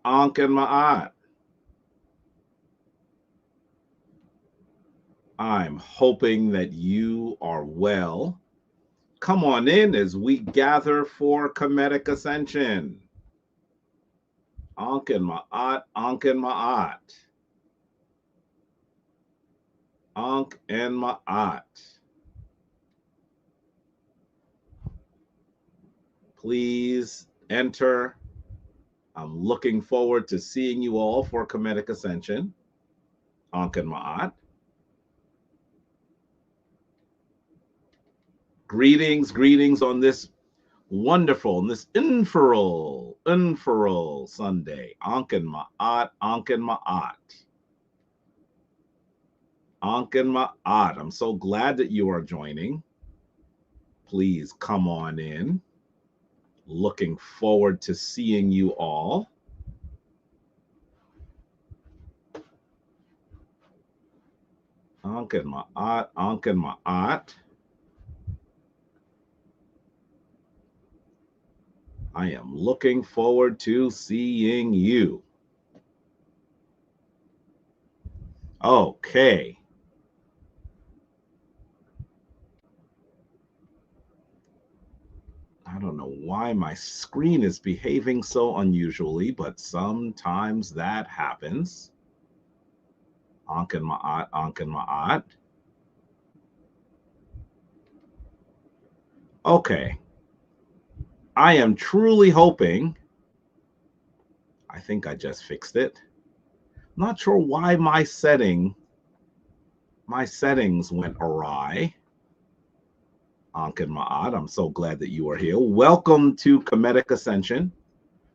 Ankh and Ma'at. I'm hoping that you are well. Come on in as we gather for Kemetic Ascension. Ankh and Ma'at, Ankh and Ma'at. Ankh and Ma'at. Please enter. I'm looking forward to seeing you all for Kemetic Ascension. Ankh and Ma'at. Greetings on this wonderful, and this inferal Sunday. Ankh and Ma'at, Ankh and Ma'at. Ankh and Ma'at. I'm so glad that you are joining. Please come on in. Looking forward to seeing you all. Ankh and Ma'at, Ankh and Ma'at. I am looking forward to seeing you. Okay. I don't know why my screen is behaving so unusually, but sometimes that happens. Ankh and Ma'at, Ankh and Ma'at. Okay. I am truly hoping. I think I just fixed it. Not sure why my settings went awry. Ankh and Ma'at, I'm so glad that you are here. Welcome to Kemetic Ascension.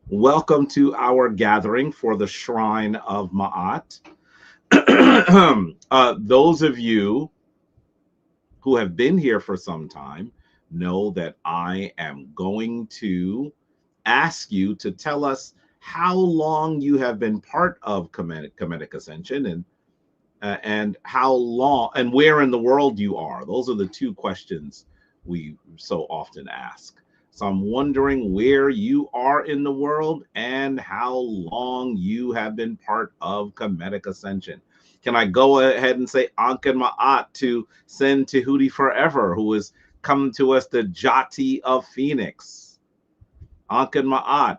Welcome to our gathering for the Shrine of Ma'at. Those of you who have been here for some time know that I am going to ask you to tell us how long you have been part of Kemetic Ascension, and how long and where in the world you are. Those are the two questions we so often ask. So I'm wondering where you are in the world and how long you have been part of Kemetic Ascension. Can I go ahead and say Ankh and Ma'at to send Tahuti Forever, who is coming to us, the Jati of Phoenix? Ankh and Ma'at.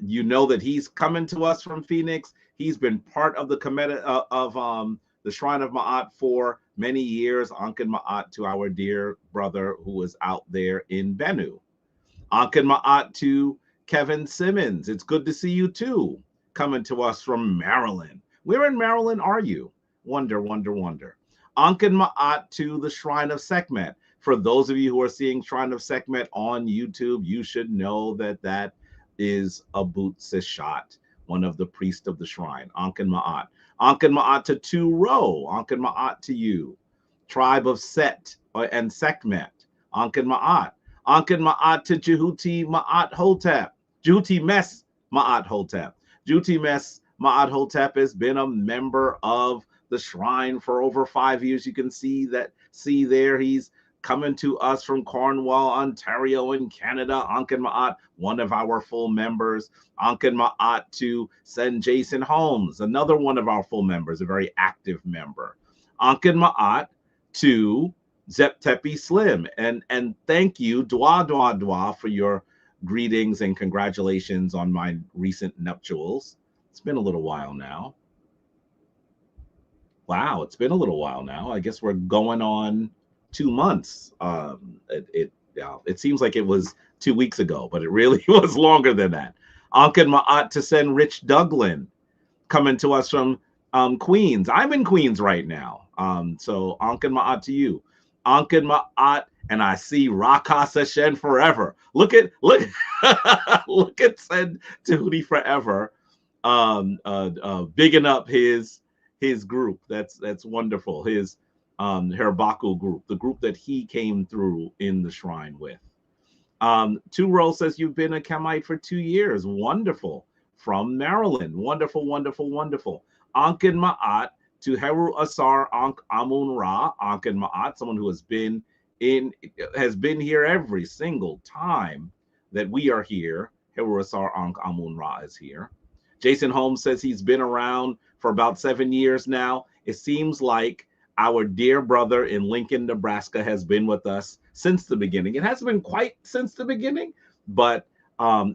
You know that he's coming to us from Phoenix. He's been part of the Kemetic of the Shrine of Ma'at for many years. Ankh and Ma'at to our dear brother who is out there in Bennu. Ankh and Ma'at to Kevin Simmons. It's good to see you too. Coming to us from Maryland. Where in Maryland are you? Wonder. Ankh and Ma'at to the Shrine of Sekhmet. For those of you who are seeing Shrine of Sekhmet on YouTube, you should know that that is Abut Seshat, one of the priests of the shrine. Ankh and Ma'at. Ankh and Ma'at to Tu-Ro. Ankh and Ma'at to you. Tribe of Set and Sekhmet. Ankh and Ma'at. Ankh and Ma'at to Jehuti Ma'at Hotep. Jehuti Mes Ma'at Hotep. Jehuti Mes Ma'at Hotep has been a member of the shrine for over 5 years. You can see there he's coming to us from Cornwall, Ontario in Canada. Ankh and Ma'at, one of our full members. Ankh and Ma'at to send Jason Holmes, another one of our full members, a very active member. Ankh and Ma'at to Zep Tepi Slim. And thank you, Dwa, for your greetings and congratulations on my recent nuptials. It's been a little while now. Wow, it's been a little while now. I guess we're going on 2 months. It seems like it was 2 weeks ago, but it really was longer than that. Ankh and Ma'at to send Rich Duglin, coming to us from Queens. I'm in Queens right now. So Ankh and Ma'at to you. Ankh and Ma'at, and I see Rakasa Shen Forever. Look at Send Tahuti Forever. Bigging up his group. That's wonderful. His Herbaku group, the group that he came through in the shrine with. Tu-Ro says you've been a Kemite for 2 years. Wonderful. From Maryland. Wonderful. Ankh and Ma'at to Heru Asar Ankh Amun Ra. Ankh and Ma'at, someone who has been here every single time that we are here Hiroasar Ankh Amun Ra is here. Jason Holmes says he's been around for about 7 years now. It seems like our dear brother in Lincoln, Nebraska has been with us since the beginning. It hasn't been quite since the beginning, but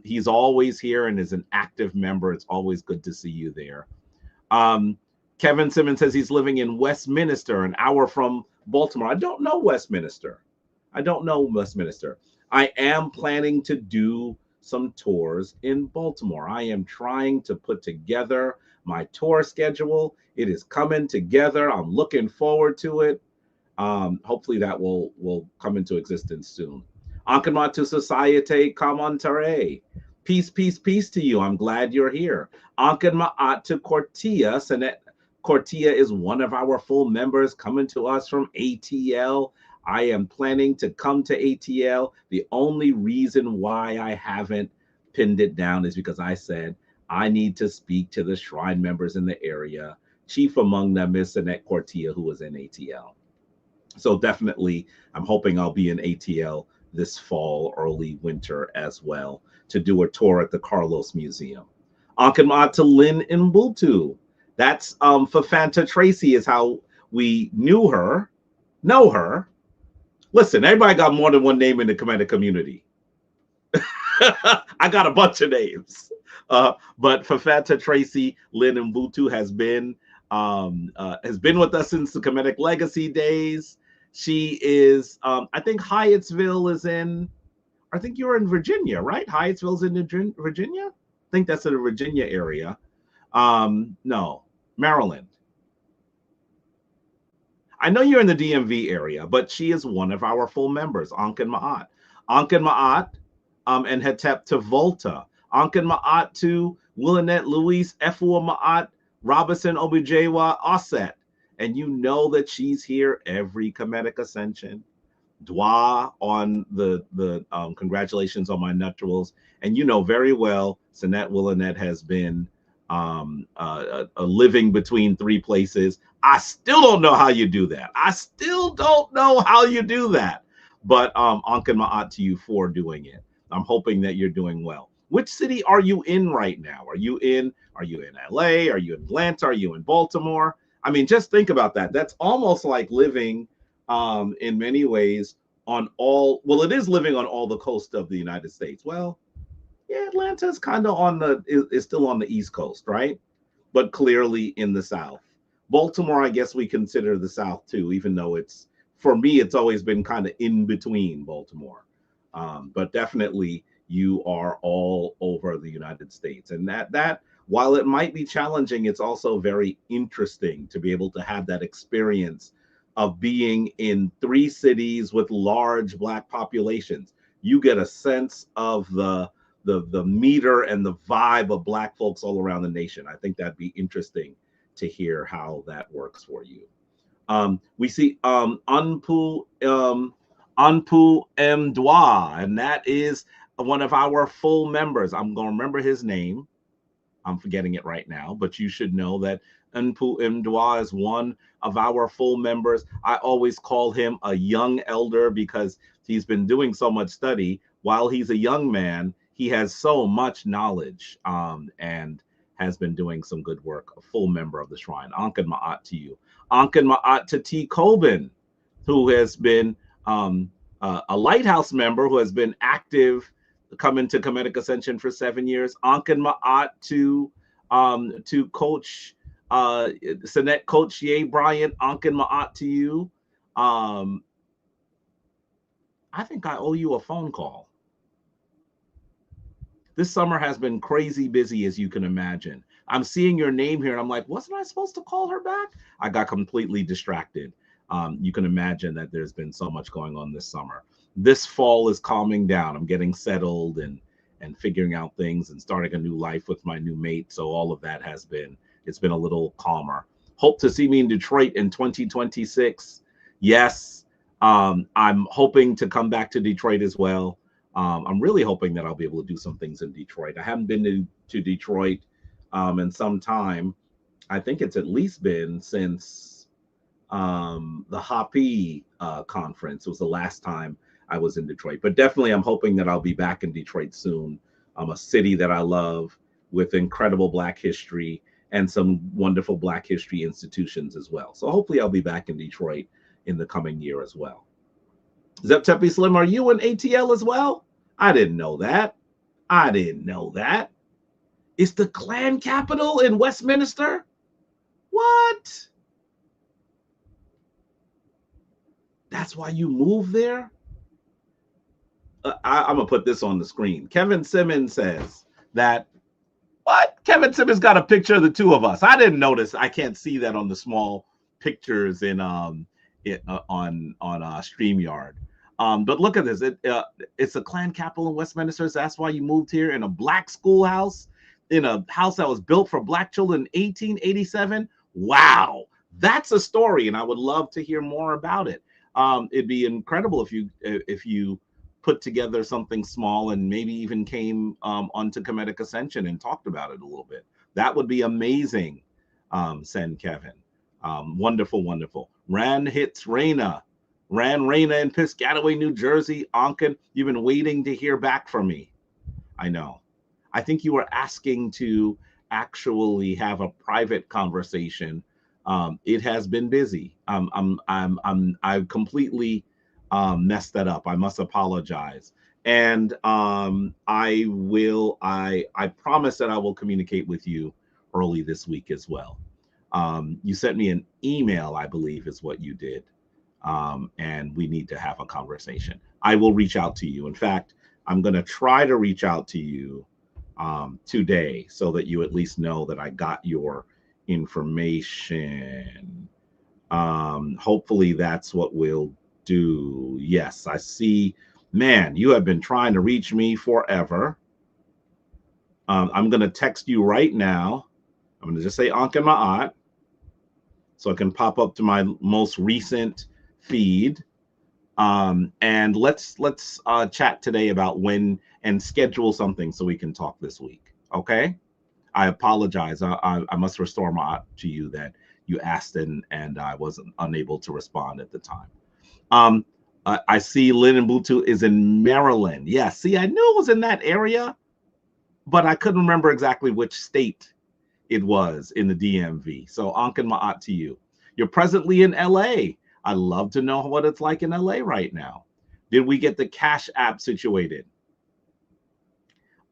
he's always here and is an active member. It's always good to see you there. Kevin Simmons says he's living in Westminster, an hour from Baltimore. I don't know Westminster. I don't know Westminster. I am planning to do some tours in Baltimore. I am trying to put together my tour schedule. It is coming together. I'm looking forward to it. Hopefully that will come into existence soon. Ankanma to Societe Commentare. Peace, peace, peace to you. I'm glad you're here. Ankanma to Cortia. Senet Cortia is one of our full members coming to us from ATL. I am planning to come to ATL. The only reason why I haven't pinned it down is because I said I need to speak to the shrine members in the area. Chief among them is Senet Cortia, who was in ATL. So definitely, I'm hoping I'll be in ATL this fall, early winter as well, to do a tour at the Carlos Museum. Ankanma to Lynn Mbultu. That's Fafanta Tracy is how we know her. Listen, everybody got more than one name in the Kemetic community. I got a bunch of names. But Fafanta Tracy, Lynn Mbultu has been with us since the Kemetic Legacy days. She is, I think Hyattsville is in, I think you're in Virginia, right? Hyattsville's in Virginia? I think that's in the Virginia area. No, Maryland. I know you're in the DMV area, but she is one of our full members, Ankan Ma'at. Ankan Ma'at and Hetep to Volta. Ankan Ma'at to Willinette Luis, Efua Ma'at, Robinson Obijewa Osset. And you know that she's here every Kemetic Ascension. Dwa on the congratulations on my nuptials. And you know very well, Sinette Willinette has been a living between 3 places. I still don't know how you do that. But Ankan Ma'at to you for doing it. I'm hoping that you're doing well. Which city are you in right now? Are you in LA? Are you in Atlanta? Are you in Baltimore? I mean, just think about that. That's almost like living in many ways on all, well, it is living on all the coast of the United States. Well, yeah, Atlanta is kind of is still on the East Coast, right? But clearly in the South. Baltimore, I guess we consider the South too, even though for me, it's always been kind of in between Baltimore. But definitely you are all over the United States. And that while it might be challenging, it's also very interesting to be able to have that experience of being in 3 cities with large Black populations. You get a sense of the meter and the vibe of Black folks all around the nation. I think that'd be interesting to hear how that works for you. We see Anpu M. Dwa, and that is one of our full members. I'm going to remember his name. I'm forgetting it right now, but you should know that Anpu M. Dwa is one of our full members. I always call him a young elder because he's been doing so much study. While he's a young man, he has so much knowledge and has been doing some good work, a full member of the shrine. Ankan Ma'at to you. Ankan Ma'at to T. Coben, who has been a Lighthouse member who has been active coming to Kemetic Ascension for 7 years. Ankan Ma'at to Coach Sinette Coach Ye Bryant. Ankan Ma'at to you. I think I owe you a phone call. This summer has been crazy busy, as you can imagine. I'm seeing your name here, and I'm like, wasn't I supposed to call her back? I got completely distracted. You can imagine that there's been so much going on this summer. This fall is calming down. I'm getting settled and figuring out things and starting a new life with my new mate. So all of that it's been a little calmer. Hope to see me in Detroit in 2026. Yes, I'm hoping to come back to Detroit as well. I'm really hoping that I'll be able to do some things in Detroit. I haven't been to Detroit in some time. I think it's at least been since the Hopi conference. It was the last time I was in Detroit. But definitely I'm hoping that I'll be back in Detroit soon a city that I love with incredible Black history and some wonderful Black history institutions as well. So hopefully I'll be back in Detroit in the coming year as well. Zep Teppy Slim, are you in ATL as well? I didn't know that. I didn't know that. It's the Klan capital in Westminster? What? That's why you moved there? I'm going to put this on the screen. Kevin Simmons says that, what? Kevin Simmons got a picture of the two of us. I didn't notice. I can't see that on the small pictures in on StreamYard. But look at this. It's a Klan capital in Westminster. So that's why you moved here, in a Black schoolhouse, in a house that was built for Black children in 1887. Wow, that's a story, and I would love to hear more about it. It'd be incredible if you put together something small and maybe even came onto Kemetic Ascension and talked about it a little bit. That would be amazing. Send Kevin. Wonderful, wonderful. Ran Raina in Piscataway, New Jersey. Onken, you've been waiting to hear back from me. I know. I think you were asking to actually have a private conversation. It has been busy. I've completely messed that up. I must apologize. And I promise that I will communicate with you early this week as well. You sent me an email, I believe is what you did. And we need to have a conversation. I will reach out to you. In fact, I'm going to try to reach out to you today so that you at least know that I got your information. Hopefully that's what we'll do. Yes, I see. Man, you have been trying to reach me forever. I'm going to text you right now. I'm going to just say Ankh and Ma'at so it can pop up to my most recent feed. And let's chat today about when and schedule something so we can talk this week. Okay. I apologize. I must restore Ma'at to you that you asked and I wasn't unable to respond at the time. I see Lynn and Butu is in Maryland. Yeah, see, I knew it was in that area, but I couldn't remember exactly which state it was in the DMV. So Ankh and Ma'at to you. You're presently in LA. I'd love to know what it's like in LA right now. Did we get the Cash App situated?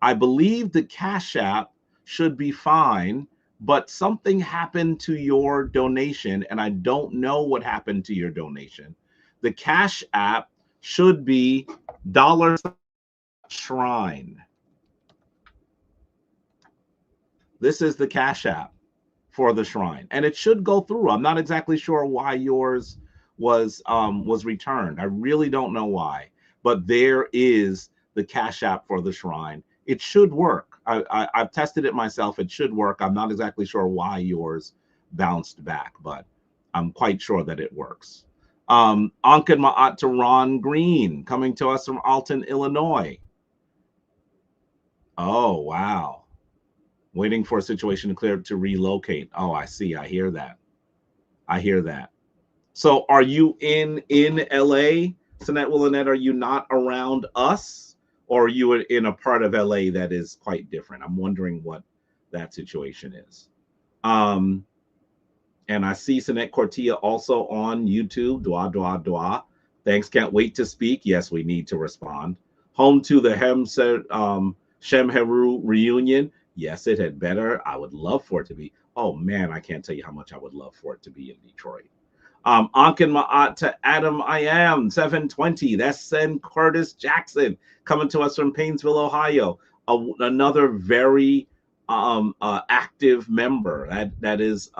I believe the Cash App should be fine, but something happened to your donation, and I don't know what happened to your donation. The Cash App should be $shrine. This is the Cash App for the shrine, and it should go through. I'm not exactly sure why yours was returned. I really don't know why, but there is the Cash App for the shrine. It should work. I've tested it myself. It should work. I'm not exactly sure why yours bounced back, but I'm quite sure that it works. Ankh and Ma'at to Ron Green, coming to us from Alton, Illinois. Oh, wow. Waiting for a situation to clear to relocate. Oh, I see. I hear that. I hear that. So are you in LA? Sinette Willanette, are you not around us? Or are you in a part of LA that is quite different? I'm wondering what that situation is. And I see Sinette Cortia also on YouTube. Dua, dua, dua. Thanks. Can't wait to speak. Yes, we need to respond. Home to the Shem Heru reunion. Yes, it had better. I would love for it to be. Oh, man, I can't tell you how much I would love for it to be in Detroit. Ankh and Ma'at to Adam I Am 720. That's Sen Curtis Jackson coming to us from Painesville, Ohio. Another very active member. That is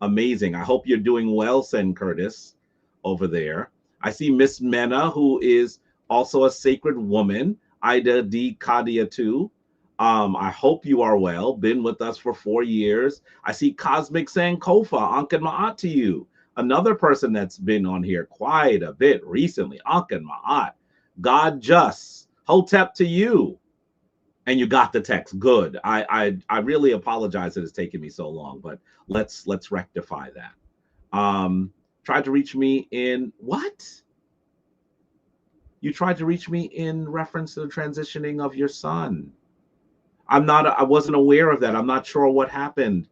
amazing. I hope you're doing well, Sen Curtis, over there. I see Miss Mena, who is also a sacred woman. Ida D. Kadia too. I hope you are well. Been with us for 4 years. I see Cosmic Sankofa. Ankh and Ma'at to you. Another person that's been on here quite a bit recently. Ankh and Ma'at. God Just. Hotep to you. And you got the text. Good. I really apologize that it's taken me so long, but let's rectify that. Tried to reach me in what? You tried to reach me in reference to the transitioning of your son. I wasn't aware of that. I'm not sure what happened.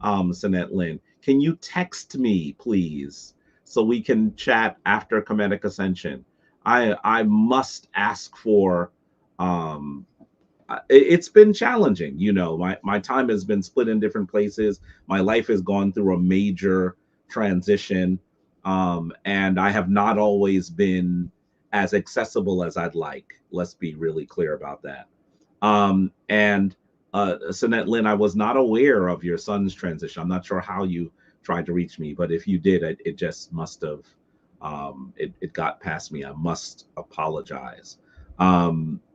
Sinette Lynn, can you text me, please, so we can chat after Kemetic Ascension? I must ask for. It's been challenging. You know, my time has been split in different places. My life has gone through a major transition, and I have not always been as accessible as I'd like. Let's be really clear about that. And Sinette Lynn, I was not aware of your son's transition. I'm not sure how you tried to reach me, but if you did, it just must have, it got past me. I must apologize.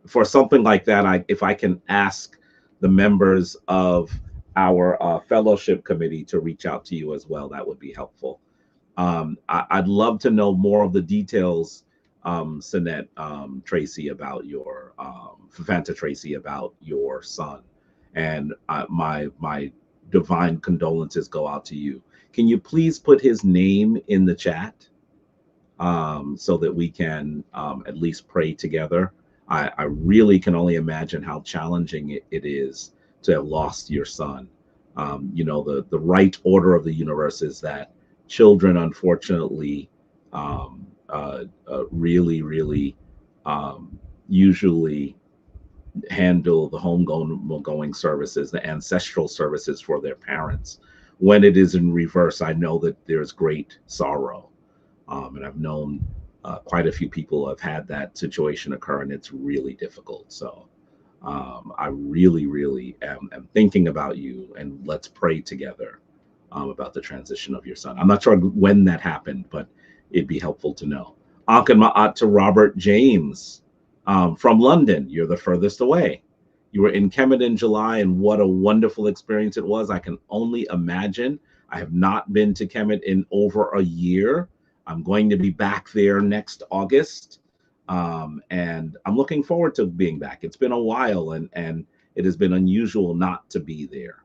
For something like that, if I can ask the members of our fellowship committee to reach out to you as well, that would be helpful. I'd love to know more of the details, Sinette, Tracy, about your Fanta Tracy, about your son, and my divine condolences go out to you. Can you please put his name in the chat, so that we can at least pray together? I really can only imagine how challenging it is to have lost your son. You know, the right order of the universe is that children, unfortunately, really usually handle the homegoing services, the ancestral services for their parents. When it is in reverse, I know that there's great sorrow. And I've known quite a few people have had that situation occur, and it's really difficult. So I really am thinking about you, and let's pray together about the transition of your son. I'm not sure when that happened, but it'd be helpful to know. Ankan Ma'at to Robert James from London. You're the furthest away. You were in Kemet in July, and what a wonderful experience it was. I can only imagine. I have not been to Kemet in over a year. I'm going to be back there next August, and I'm looking forward to being back. It's been a while, and it has been unusual not to be there.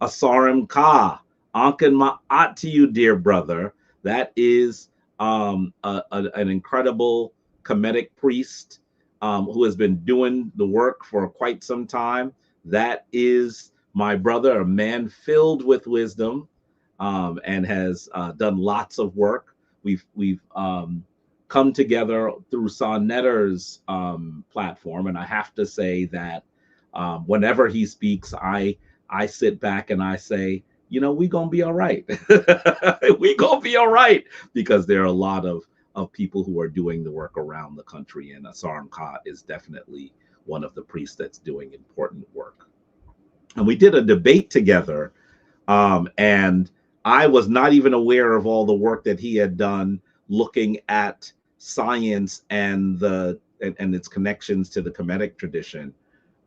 Asarim Ka, Ankan Ma'at to you, dear brother. That is an incredible Kemetic priest who has been doing the work for quite some time. That is my brother, a man filled with wisdom, and has done lots of work. We've come together through Son Netter's platform, and I have to say that whenever he speaks, I sit back and I say, you know, we gonna be all right. We gonna be all right, because there are a lot of people who are doing the work around the country, and Asaram Ka is definitely one of the priests that's doing important work. And we did a debate together, and I was not even aware of all the work that he had done looking at science and its connections to the Kemetic tradition.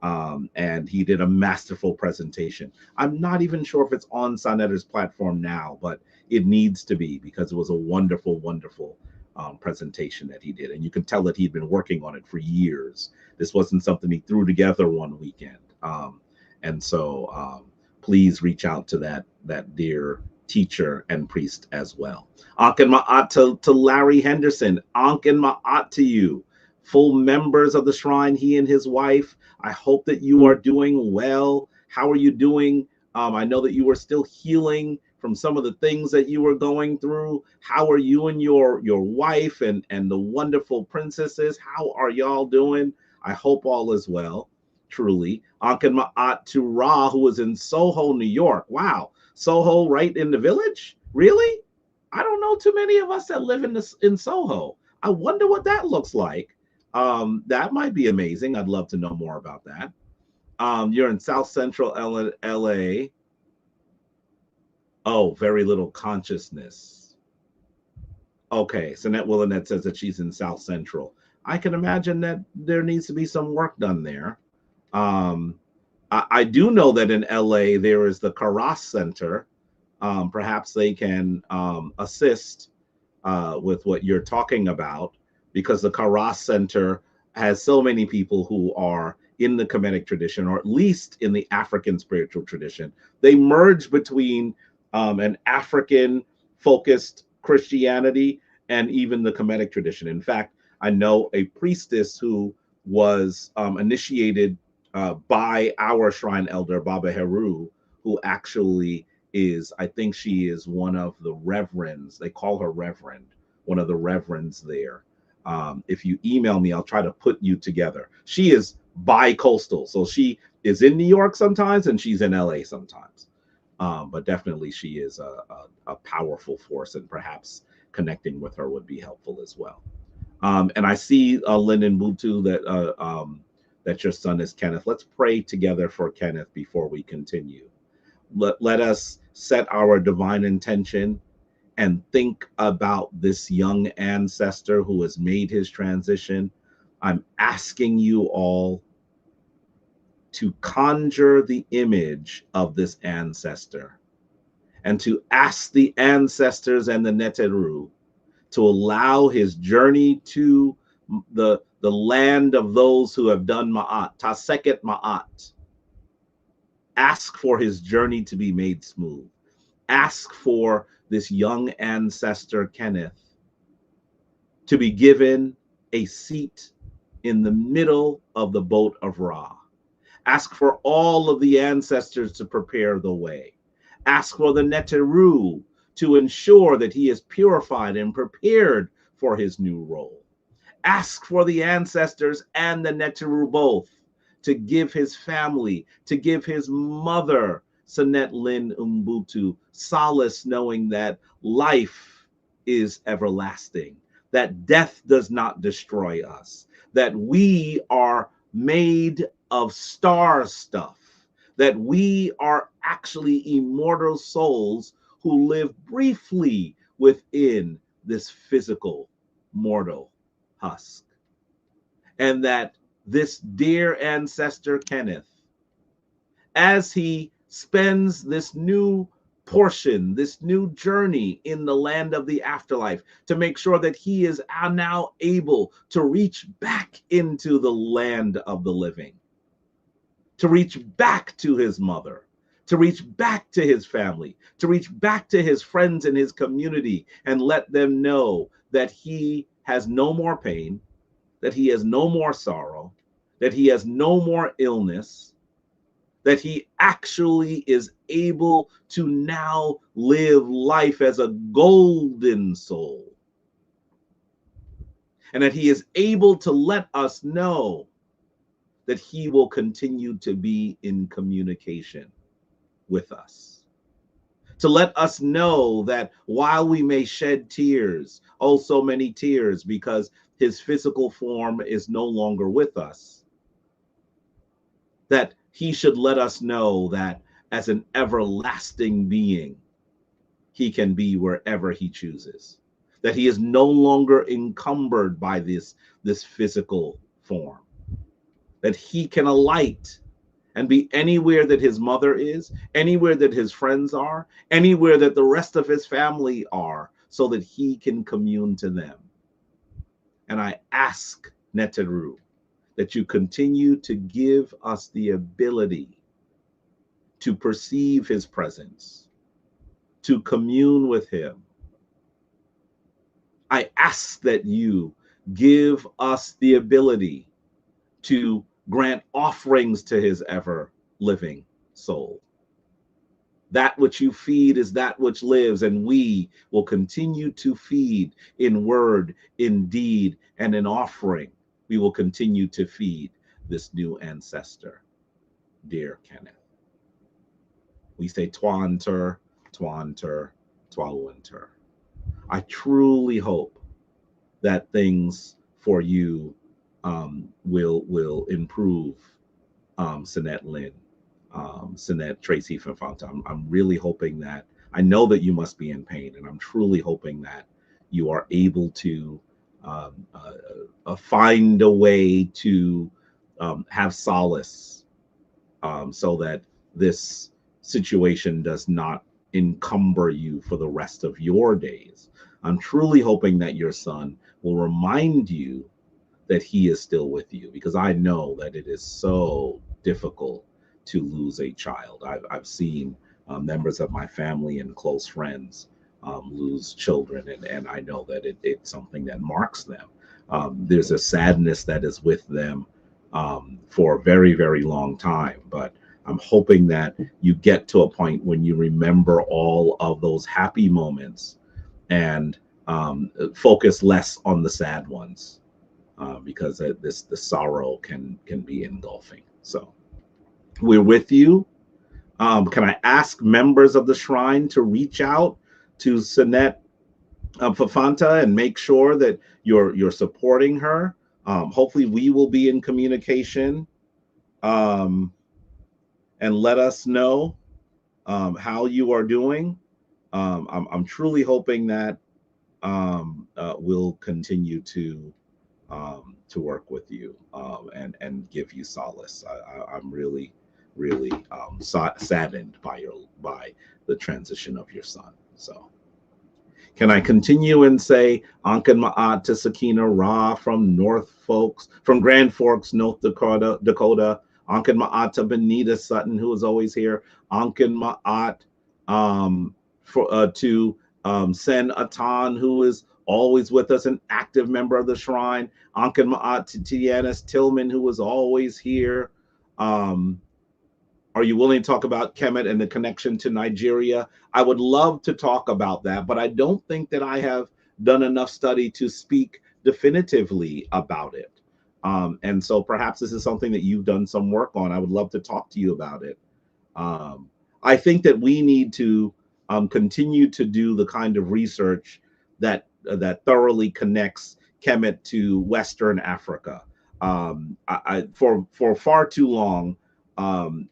And he did a masterful presentation. I'm not even sure if it's on Sonetter's platform now, but it needs to be, because it was a wonderful, wonderful presentation that he did. And you can tell that he'd been working on it for years. This wasn't something he threw together one weekend. And so please reach out to that dear teacher and priest as well. Ankan Ma'at to Larry Henderson. Ankan Ma'at to you. Full members of the shrine, he and his wife. I hope that you are doing well. How are you doing? I know that you are still healing from some of the things that you were going through. How are you and your wife and the wonderful princesses? How are y'all doing? I hope all is well, truly. Ankan Ma'at to Ra, who is in Soho, New York. Wow. Soho, right in the village? Really? I don't know too many of us that live in Soho. I wonder what that looks like. That might be amazing. I'd love to know more about that. You're in South Central LA. Oh, very little consciousness. Okay, Sinette Willinette says that she's in South Central. I can imagine that there needs to be some work done there. I do know that in LA there is the Karas Center. Perhaps they can assist with what you're talking about, because the Karas Center has so many people who are in the Kemetic tradition, or at least in the African spiritual tradition. They merge between an African-focused Christianity and even the Kemetic tradition. In fact, I know a priestess who was initiated by our shrine elder, Baba Heru, who actually is, I think she is one of the reverends. They call her Reverend, one of the reverends there. If you email me, I'll try to put you together. She is bi-coastal, so she is in New York sometimes and she's in LA sometimes. But definitely she is a powerful force, and perhaps connecting with her would be helpful as well. And I see Lyndon Butu that your son is Kenneth. Let's pray together for Kenneth before we continue. Let us set our divine intention and think about this young ancestor who has made his transition. I'm asking you all to conjure the image of this ancestor and to ask the ancestors and the Neteru to allow his journey to the land of those who have done Ma'at, Taseket Ma'at. Ask for his journey to be made smooth. Ask for this young ancestor, Kenneth, to be given a seat in the middle of the boat of Ra. Ask for all of the ancestors to prepare the way. Ask for the Neteru to ensure that he is purified and prepared for his new role. Ask for the ancestors and the Neteru both to give his family, to give his mother, Sanet Lin Umbutu, solace, knowing that life is everlasting, that death does not destroy us, that we are made of star stuff, that we are actually immortal souls who live briefly within this physical mortal husk. And that this dear ancestor Kenneth, as he spends this new portion, this new journey in the land of the afterlife, to make sure that he is now able to reach back into the land of the living, to reach back to his mother, to reach back to his family, to reach back to his friends and his community, and let them know that he has no more pain, that he has no more sorrow, that he has no more illness, that he actually is able to now live life as a golden soul, and that he is able to let us know that he will continue to be in communication with us, to let us know that while we may shed tears, oh so many tears, because his physical form is no longer with us, that he should let us know that as an everlasting being, he can be wherever he chooses, that he is no longer encumbered by this physical form, that he can alight and be anywhere that his mother is, anywhere that his friends are, anywhere that the rest of his family are, so that he can commune to them. And I ask Neteru that you continue to give us the ability to perceive his presence, to commune with him. I ask that you give us the ability to grant offerings to his ever living soul. That which you feed is that which lives, and we will continue to feed in word, in deed, and in offering. We will continue to feed this new ancestor, dear Kenneth. We say Twanter, Twanter, Twalwinter. I truly hope that things for you will improve, Sinette Lynn, Sinette Tracy Fafanta. I'm really hoping that, I know that you must be in pain, and I'm truly hoping that you are able to find a way to have solace, so that this situation does not encumber you for the rest of your days. I'm truly hoping that your son will remind you that he is still with you, because I know that it is so difficult to lose a child. I've seen members of my family and close friends lose children, and I know that it's something that marks them. There's a sadness that is with them for a very, very long time. But I'm hoping that you get to a point when you remember all of those happy moments and focus less on the sad ones, because the sorrow can be engulfing. So we're with you. Can I ask members of the shrine to reach out to Sinette Fafanta and make sure that you're supporting her? Hopefully, we will be in communication, um, and let us know how you are doing. I'm truly hoping that we'll continue to work with you, and give you solace. I'm really, really saddened by the transition of your son. So, can I continue and say Ankan Ma'at to Sakina Ra from Grand Forks, North Dakota. Ankan Ma'at to Benita Sutton, who is always here. Ankan Ma'at to Sen Atan, who is always with us, an active member of the shrine. Ankan Ma'at to Tianis Tillman, who is always here. Are you willing to talk about Kemet and the connection to Nigeria? I would love to talk about that, but I don't think that I have done enough study to speak definitively about it. And so perhaps this is something that you've done some work on. I would love to talk to you about it. I think that we need to continue to do the kind of research that thoroughly connects Kemet to Western Africa. For far too long,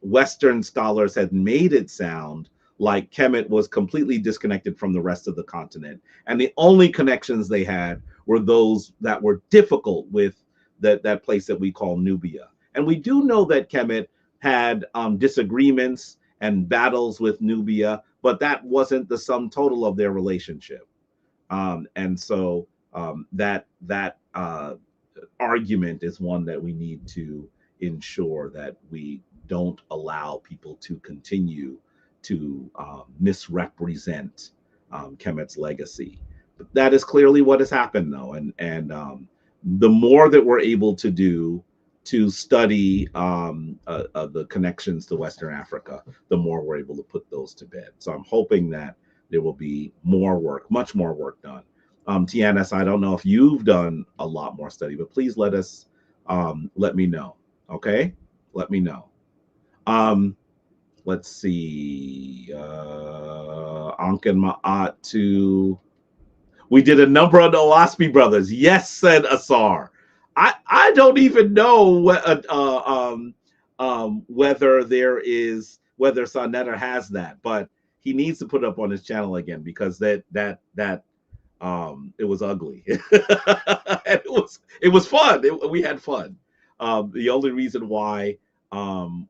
Western scholars had made it sound like Kemet was completely disconnected from the rest of the continent, and the only connections they had were those that were difficult with that place that we call Nubia. And we do know that Kemet had disagreements and battles with Nubia, but that wasn't the sum total of their relationship. And so that argument is one that we need to ensure that we don't allow people to continue to misrepresent Kemet's legacy. But that is clearly what has happened, though, and the more that we're able to do to study the connections to Western Africa, the more we're able to put those to bed. So I'm hoping that there will be more work, much more work done. Tianis, I don't know if you've done a lot more study, but please let me know. Okay, let me know. Let's see. Ankan Ma'at to. We did a number on the Olaspi brothers. Yes, said Asar. I don't even know whether whether Sonetta has that, but he needs to put it up on his channel again, because that it was ugly. And it was fun. We had fun. The only reason why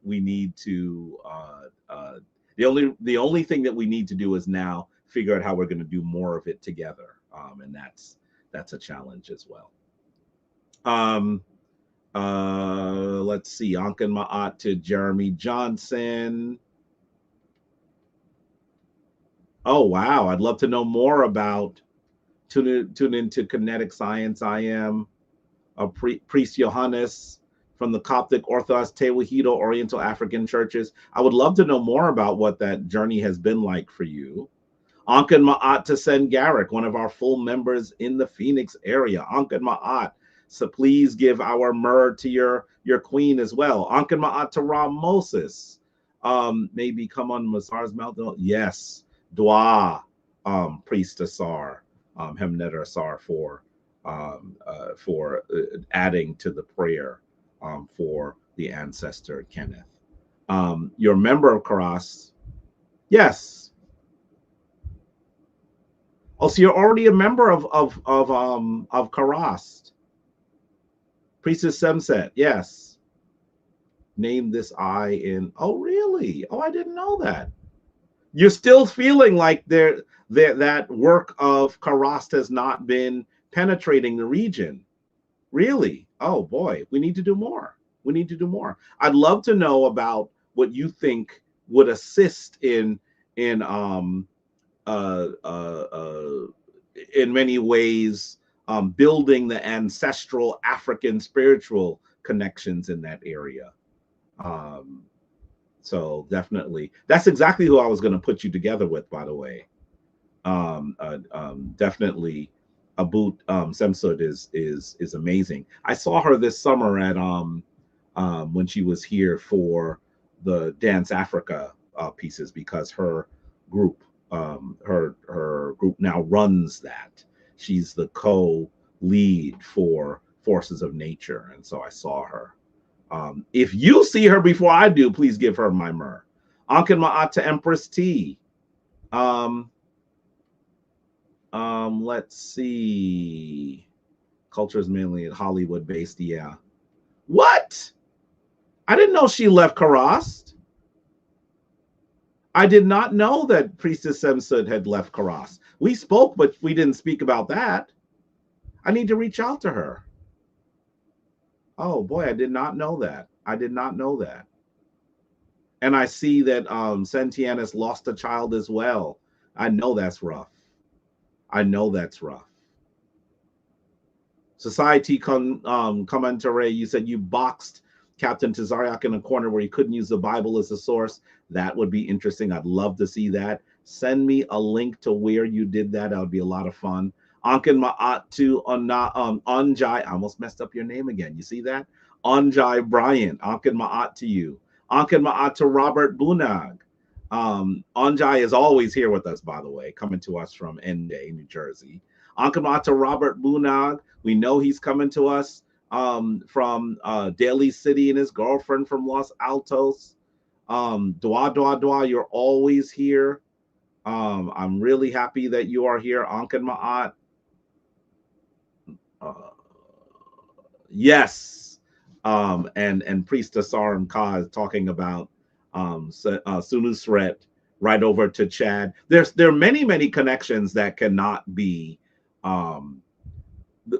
we need to the only thing that we need to do is now figure out how we're going to do more of it together, and that's a challenge as well. Let's see. Ankan Ma'at to Jeremy Johnson. Oh wow, I'd love to know more about tune into kinetic science. I am a priest Johannes from the Coptic Orthodox Tewahedo Oriental African churches. I would love to know more about what that journey has been like for you. Ankan Ma'at to Sen Garrick, one of our full members in the Phoenix area. Ankan Ma'at, so please give our myrrh to your queen as well. Ankan Ma'at to Ra Moses. Maybe come on Masar's mountain. Yes. Dua, Priest Asar, Hemneter Asar for adding to the prayer for the ancestor Kenneth. You're a member of Karas. Yes. Oh, so you're already a member of Karas. Priestess Semset. Yes. Name this eye in. Oh, really? Oh, I didn't know that. You're still feeling like that work of Karast has not been penetrating the region. Really? Oh boy, we need to do more. We need to do more. I'd love to know about what you think would assist in many ways building the ancestral African spiritual connections in that area. So definitely, that's exactly who I was going to put you together with, by the way. Definitely, Abut Semsud is amazing. I saw her this summer at when she was here for the Dance Africa pieces, because her group her group now runs that. She's the co-lead for Forces of Nature, and so I saw her. If you see her before I do, please give her my myrrh. Ankin Ma'at to Empress T. Let's see. Culture is mainly Hollywood based. Yeah. What? I didn't know she left Karast. I did not know that Priestess Semsud had left Karast. We spoke, but we didn't speak about that. I need to reach out to her. Oh boy, I did not know that. I did not know that. And I see that Sentianus lost a child as well. I know that's rough. I know that's rough. Society commentary, you said you boxed Captain Tazariak in a corner where he couldn't use the Bible as a source. That would be interesting. I'd love to see that. Send me a link to where you did that. That would be a lot of fun. Ankin Ma'at to Anjai. I almost messed up your name again. You see that? Anjai Bryant. Ankin Ma'at to you. Ankin Ma'at to Robert Bunag. Anjai is always here with us, by the way, coming to us from Ende, New Jersey. Ankin Ma'at to Robert Bunag. We know he's coming to us from Daly City, and his girlfriend from Los Altos. Dwa, you're always here. I'm really happy that you are here, Ankin Ma'at. Yes. And Priestess Sarum Ka is talking about Sunusret right over to Chad. There are many connections that cannot be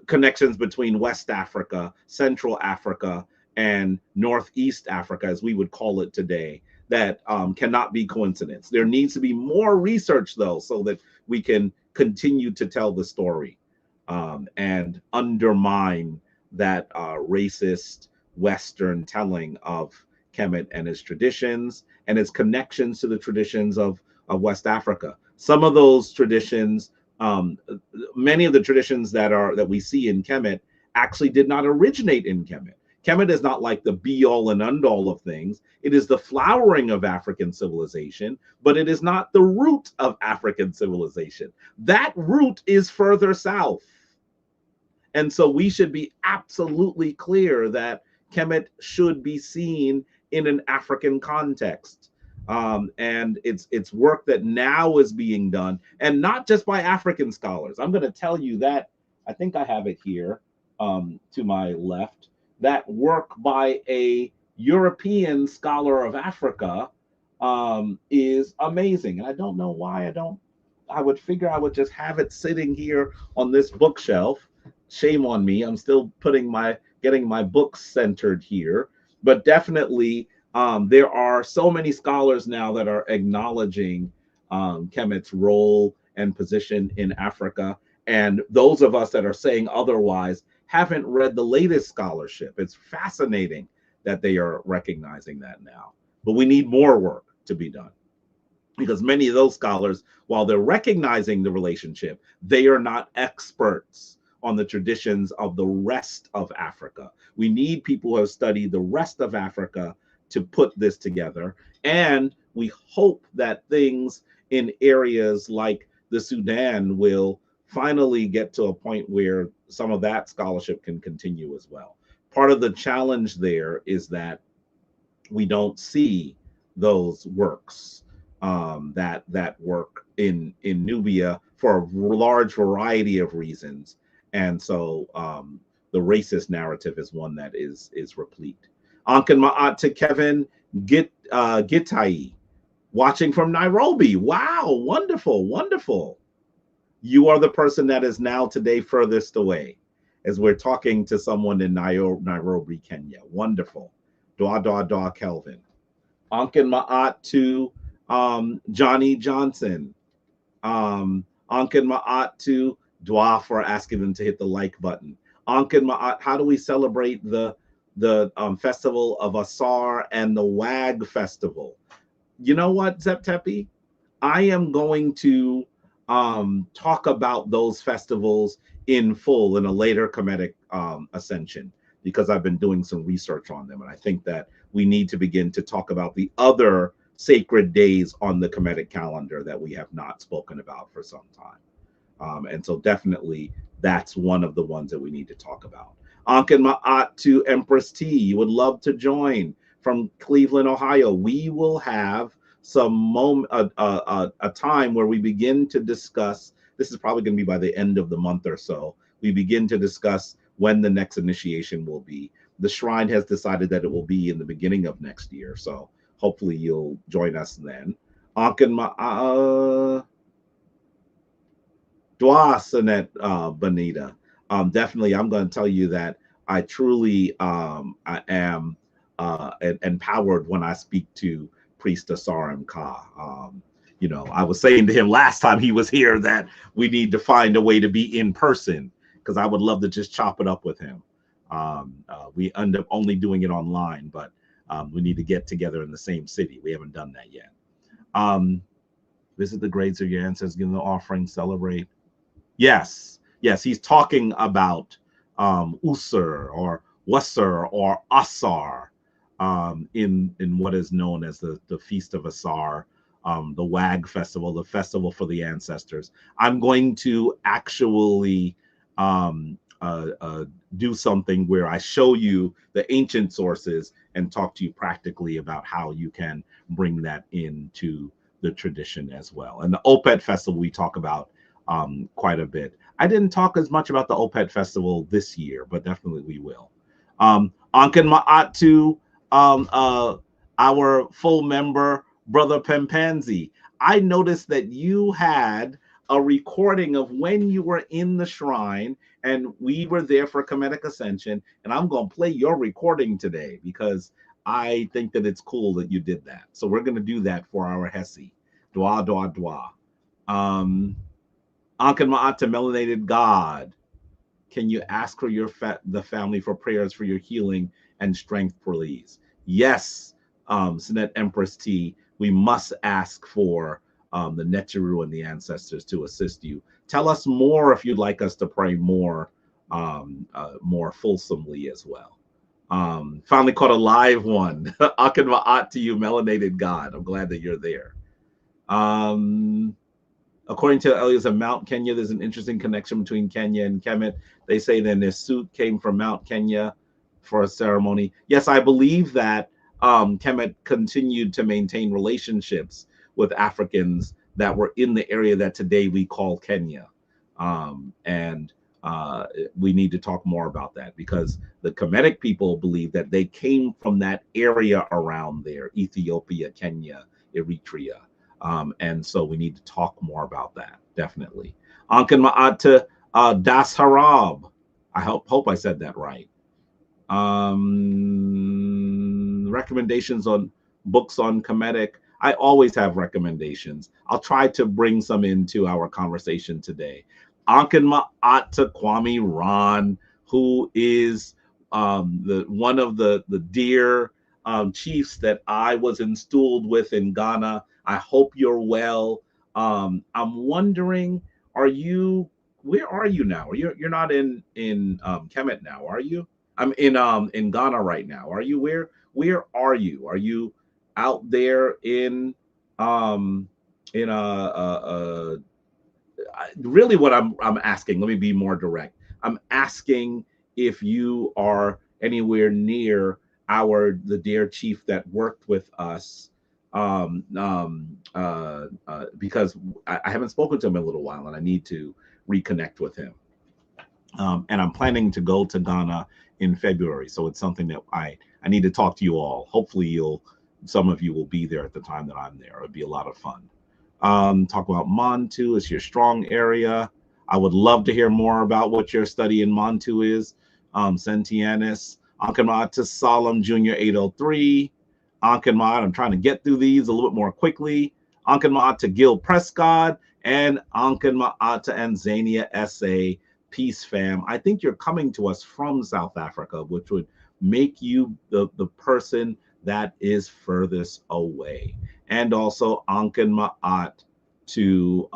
connections between West Africa, Central Africa, and Northeast Africa, as we would call it today, that cannot be coincidence. There needs to be more research, though, so that we can continue to tell the story and undermine that racist Western telling of Kemet and his traditions and its connections to the traditions of West Africa. Some of those traditions, many of the traditions that we see in Kemet actually did not originate in Kemet. Kemet is not like the be-all and end-all of things. It is the flowering of African civilization, but it is not the root of African civilization. That root is further south. And so we should be absolutely clear that Kemet should be seen in an African context. And it's work that now is being done, and not just by African scholars. I'm going to tell you that, I think I have it here to my left, that work by a European scholar of Africa is amazing. And I don't know why I would figure I would just have it sitting here on this bookshelf. Shame on me. I'm still getting my books centered here, but definitely there are so many scholars now that are acknowledging Kemet's role and position in Africa. And those of us that are saying otherwise haven't read the latest scholarship. It's fascinating that they are recognizing that now. But we need more work to be done, because many of those scholars, while they're recognizing the relationship, they are not experts on the traditions of the rest of Africa. We need people who have studied the rest of Africa to put this together. And we hope that things in areas like the Sudan will finally get to a point where some of that scholarship can continue as well. Part of the challenge there is that we don't see those works, that work in Nubia, for a large variety of reasons. And so the racist narrative is one that is replete. Ankin Ma'at to Kevin Gitai, watching from Nairobi. Wow, wonderful, wonderful. You are the person that is now today furthest away, as we're talking to someone in Nairobi, Kenya. Wonderful. Dwa, Kelvin. Ankin Ma'at to Johnny Johnson. Ankin Ma'at to Dwa for asking them to hit the like button. Ankin Ma'at, how do we celebrate the the Festival of Asar and the WAG Festival. You know what, Zep Tepi? I am going to talk about those festivals in full in a later Kemetic Ascension, because I've been doing some research on them. And I think that we need to begin to talk about the other sacred days on the Kemetic calendar that we have not spoken about for some time. And so definitely that's one of the ones that we need to talk about. Ankin Ma'at to Empress T, you would love to join from Cleveland, Ohio. We will have some a time where we begin to discuss. This is probably going to be by the end of the month or so. We begin to discuss when the next initiation will be. The shrine has decided that it will be in the beginning of next year, so hopefully you'll join us then. Ankin Ma'at. Dwasanet Bonita. Definitely, I'm going to tell you that I truly I am empowered when I speak to Priest Asarim Ka. You know, I was saying to him last time he was here that we need to find a way to be in person, because I would love to just chop it up with him. We end up only doing it online, but we need to get together in the same city. We haven't done that yet. Visit the graves of your ancestors, give them the offering, celebrate. Yes, yes, he's talking about Usur or Wasser or Asar in what is known as the Feast of Asar, the WAG festival, the festival for the ancestors. I'm going to actually do something where I show you the ancient sources and talk to you practically about how you can bring that into the tradition as well. And the Opet festival we talk about quite a bit. I didn't talk as much about the Opet festival this year, but definitely we will. Ankin Ma'at to our full member, Brother Pempanzi. I noticed that you had a recording of when you were in the shrine, and we were there for Kemetic Ascension, and I'm going to play your recording today because I think that it's cool that you did that. So we're going to do that for our Hessi. Dwa, dwa, dwa. Ankin Ma'at to Melanated God. Can you ask for the family for prayers for your healing and strength, please? Yes, Sinet Empress T, we must ask for the Neteru and the ancestors to assist you. Tell us more if you'd like us to pray more fulsomely as well. Finally caught a live one. Akin Ma'at to you, Melanated God. I'm glad that you're there. According to Elias of Mount Kenya, there's an interesting connection between Kenya and Kemet. They say that their suit came from Mount Kenya for a ceremony. Yes, I believe that Kemet continued to maintain relationships with Africans that were in the area that today we call Kenya. And we need to talk more about that, because the Kemetic people believe that they came from that area around there, Ethiopia, Kenya, Eritrea. And so we need to talk more about that, definitely. Ankin Ma'at to Das Harab. I hope I said that right. Recommendations on books on Kemetic. I always have recommendations. I'll try to bring some into our conversation today. Ankin Ma'at to Kwame Ron, who is one of the dear chiefs that I was installed with in Ghana. I hope you're well. I'm wondering, where are you now? You're not in Kemet now, are you? I'm in Ghana right now. Are you where are you? Are you out there in really what I'm asking, let me be more direct. I'm asking if you are anywhere near the dear chief that worked with us, because I haven't spoken to him in a little while and I need to reconnect with him. And I'm planning to go to Ghana in February, so it's something that I need to talk to you all. Hopefully some of you will be there at the time that I'm there. It'd be a lot of fun. Talk about Montu. It's your strong area. I would love to hear more about what your study in Montu is. Sentianis. Ankin Ma'at to Solemn Jr. 803. Ankin Ma'at, I'm trying to get through these a little bit more quickly. Ankin Ma'at to Gil Prescott. And Ankin Ma'at to Anzania SA. Peace, fam. I think you're coming to us from South Africa, which would make you the person that is furthest away. And also Anken Ma'at to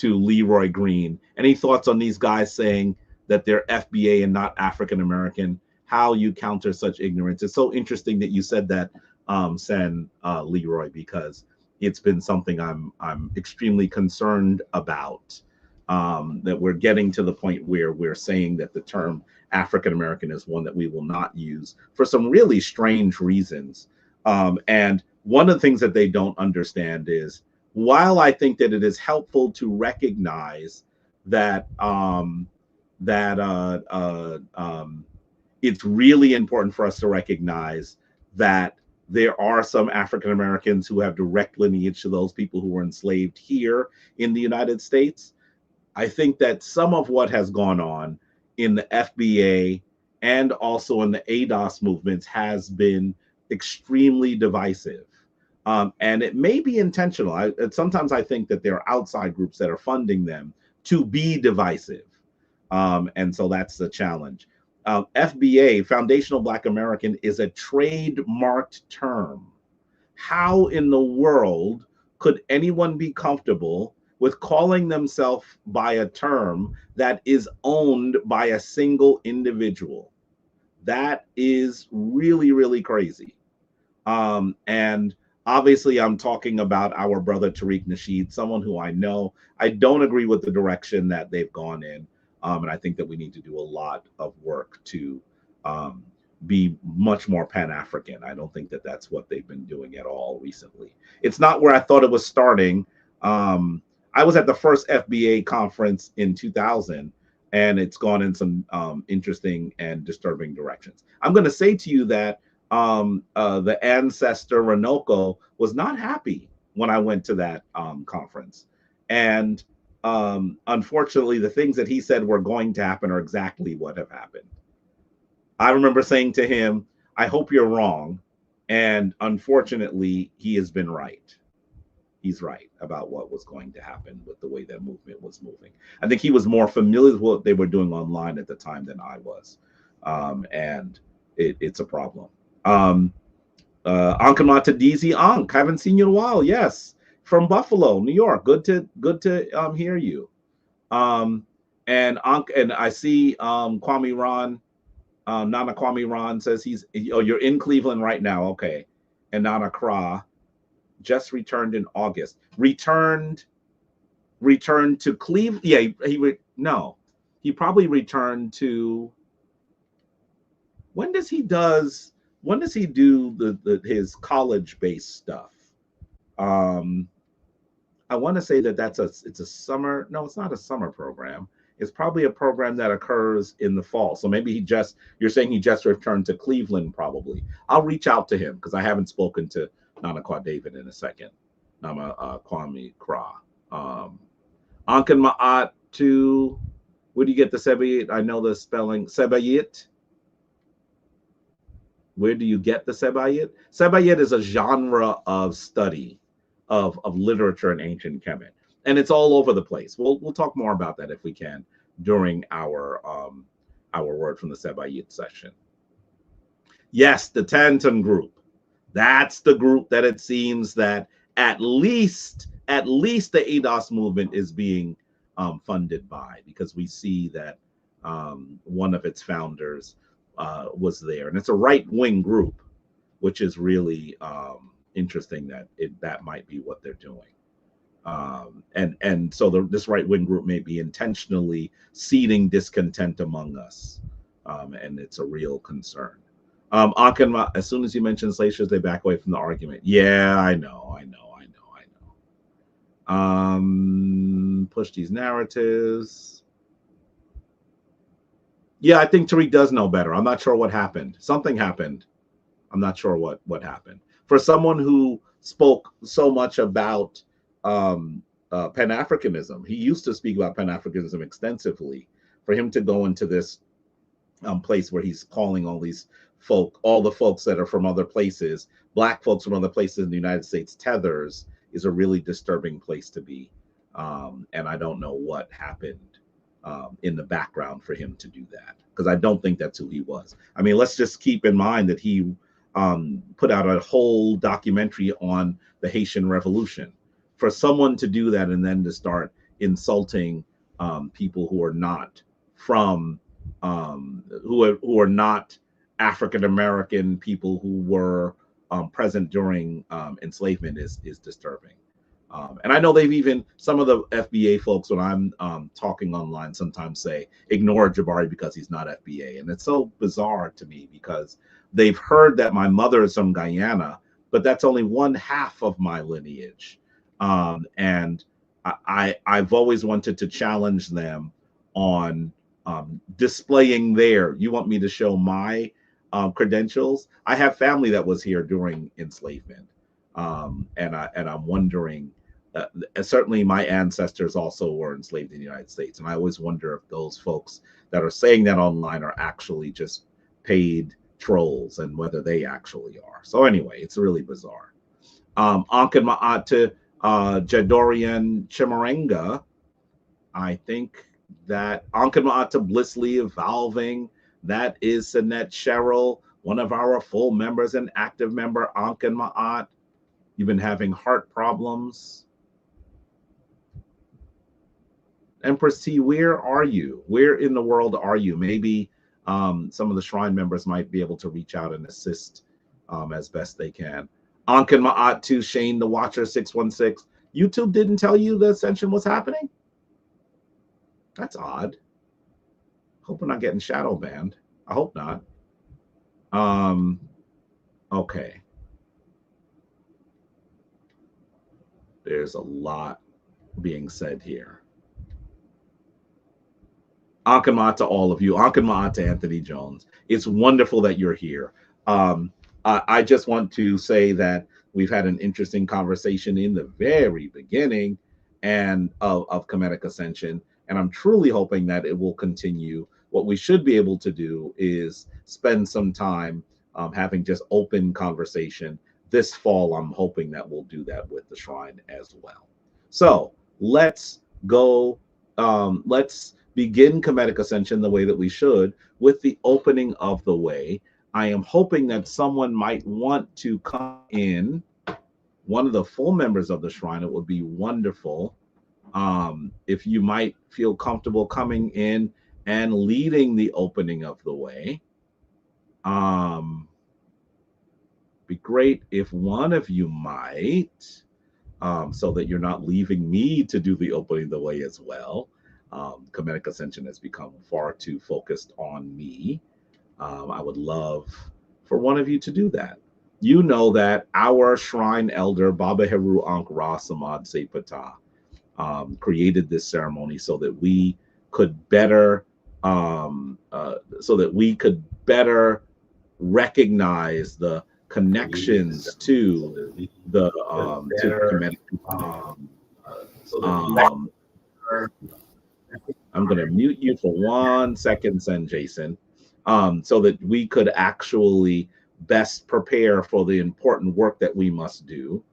Leroy Green. Any thoughts on these guys saying that they're FBA and not African American? How you counter such ignorance? It's so interesting that you said that, Leroy, because it's been something I'm extremely concerned about. That we're getting to the point where we're saying that the term African American is one that we will not use for some really strange reasons. And one of the things that they don't understand is, while I think that it is helpful to recognize that it's really important for us to recognize that there are some African Americans who have direct lineage to those people who were enslaved here in the United States. I think that some of what has gone on in the FBA and also in the ADOS movements has been extremely divisive. And it may be intentional. Sometimes I think that there are outside groups that are funding them to be divisive. And so that's the challenge. FBA, Foundational Black American, is a trademarked term. How in the world could anyone be comfortable with calling themselves by a term that is owned by a single individual? That is really, really crazy. And obviously, I'm talking about our brother Tariq Nasheed, someone who I know. I don't agree with the direction that they've gone in. And I think that we need to do a lot of work to be much more Pan-African. I don't think that that's what they've been doing at all recently. It's not where I thought it was starting. I was at the first FBA conference in 2000, and it's gone in some interesting and disturbing directions. I'm going to say to you that the ancestor Ranoko was not happy when I went to that conference. And unfortunately, the things that he said were going to happen are exactly what have happened. I remember saying to him, I hope you're wrong. And unfortunately, he has been right. He's right about what was going to happen with the way that movement was moving. I think he was more familiar with what they were doing online at the time than I was. And it's a problem. Ankamata DZ Ank, haven't seen you in a while. Yes, from Buffalo, New York. Good to hear you. And I see Kwame Ron, Nana Kwame Ron says you're in Cleveland right now. Okay. And Nana Kra just returned in August. Returned to Cleveland. Yeah, he probably returned to. When does he do his college-based stuff? I want to say that it's a summer. No, it's not a summer program. It's probably a program that occurs in the fall. So maybe you're saying he just returned to Cleveland, probably. I'll reach out to him because I haven't spoken to Nana Kwa David in a second. Nama Kwame Kra. Anken Ma'at to, where do you get the Sebayit? I know the spelling. Sebayit. Where do you get the Sebayit? Sebayit is a genre of study of literature in ancient Kemet. And it's all over the place. We'll talk more about that if we can during our word from the Sebayit session. Yes, the Tantan group. That's the group that it seems that at least the ADOS movement is being funded by, because we see that one of its founders was there, and it's a right-wing group, which is really interesting that might be what they're doing. And so this right-wing group may be intentionally seeding discontent among us, and it's a real concern. Akin, as soon as you mention glaciers, they back away from the argument. Yeah, I know. Push these narratives. Yeah, I think Tariq does know better. I'm not sure what happened. Something happened. I'm not sure what happened. For someone who spoke so much about Pan-Africanism, he used to speak about Pan-Africanism extensively. For him to go into this place where he's calling all the folks that are from other places, Black folks from other places in the United States, tethers, is a really disturbing place to be. And I don't know what happened in the background for him to do that, because I don't think that's who he was. I mean, let's just keep in mind that he put out a whole documentary on the Haitian Revolution. For someone to do that and then to start insulting people who are not from who are not African American people who were present during enslavement is disturbing. And I know they've even, some of the FBA folks, when I'm talking online, sometimes say, ignore Jabari because he's not FBA. And it's so bizarre to me because they've heard that my mother is from Guyana, but that's only one half of my lineage. And I've always wanted to challenge them on displaying their, you want me to show my credentials? I have family that was here during enslavement. And I'm wondering, certainly my ancestors also were enslaved in the United States. And I always wonder if those folks that are saying that online are actually just paid trolls and whether they actually are. So anyway, it's really bizarre. Ankin Ma'at to Jadorian Chimarenga. I think that Ankin Ma'at to Blissly Evolving. That is Sinette Cheryl, one of our full members and active member, Ankin Ma'at. You've been having heart problems. Empress T, where are you? Where in the world are you? Maybe some of the Shrine members might be able to reach out and assist as best they can. Ankin Ma'at to Shane the Watcher 616. YouTube didn't tell you the Ascension was happening? That's odd. Hope we're not getting shadow banned. I hope not. Okay. There's a lot being said here. Ankin Ma'at to all of you. Ankin Ma'at to Anthony Jones. It's wonderful that you're here. I just want to say that we've had an interesting conversation in the very beginning and of Kemetic Ascension, and I'm truly hoping that it will continue. What we should be able to do is spend some time having just open conversation. This fall, I'm hoping that we'll do that with the Shrine as well. So let's go. Let's begin Kemetic Ascension the way that we should, with the opening of the way. I am hoping that someone might want to come in, one of the full members of the Shrine. It would be wonderful if you might feel comfortable coming in and leading the opening of the way. Be great if one of you might, so that you're not leaving me to do the opening of the way as well. Kemetic Ascension has become far too focused on me. I would love for one of you to do that. You know that our Shrine Elder, Baba Heru Ankh Ra Samad Se Pata, created this ceremony so that we could better recognize the connections to the Kemetic. I'm going to mute you for 1 second, Sen Jason, so that we could actually best prepare for the important work that we must do.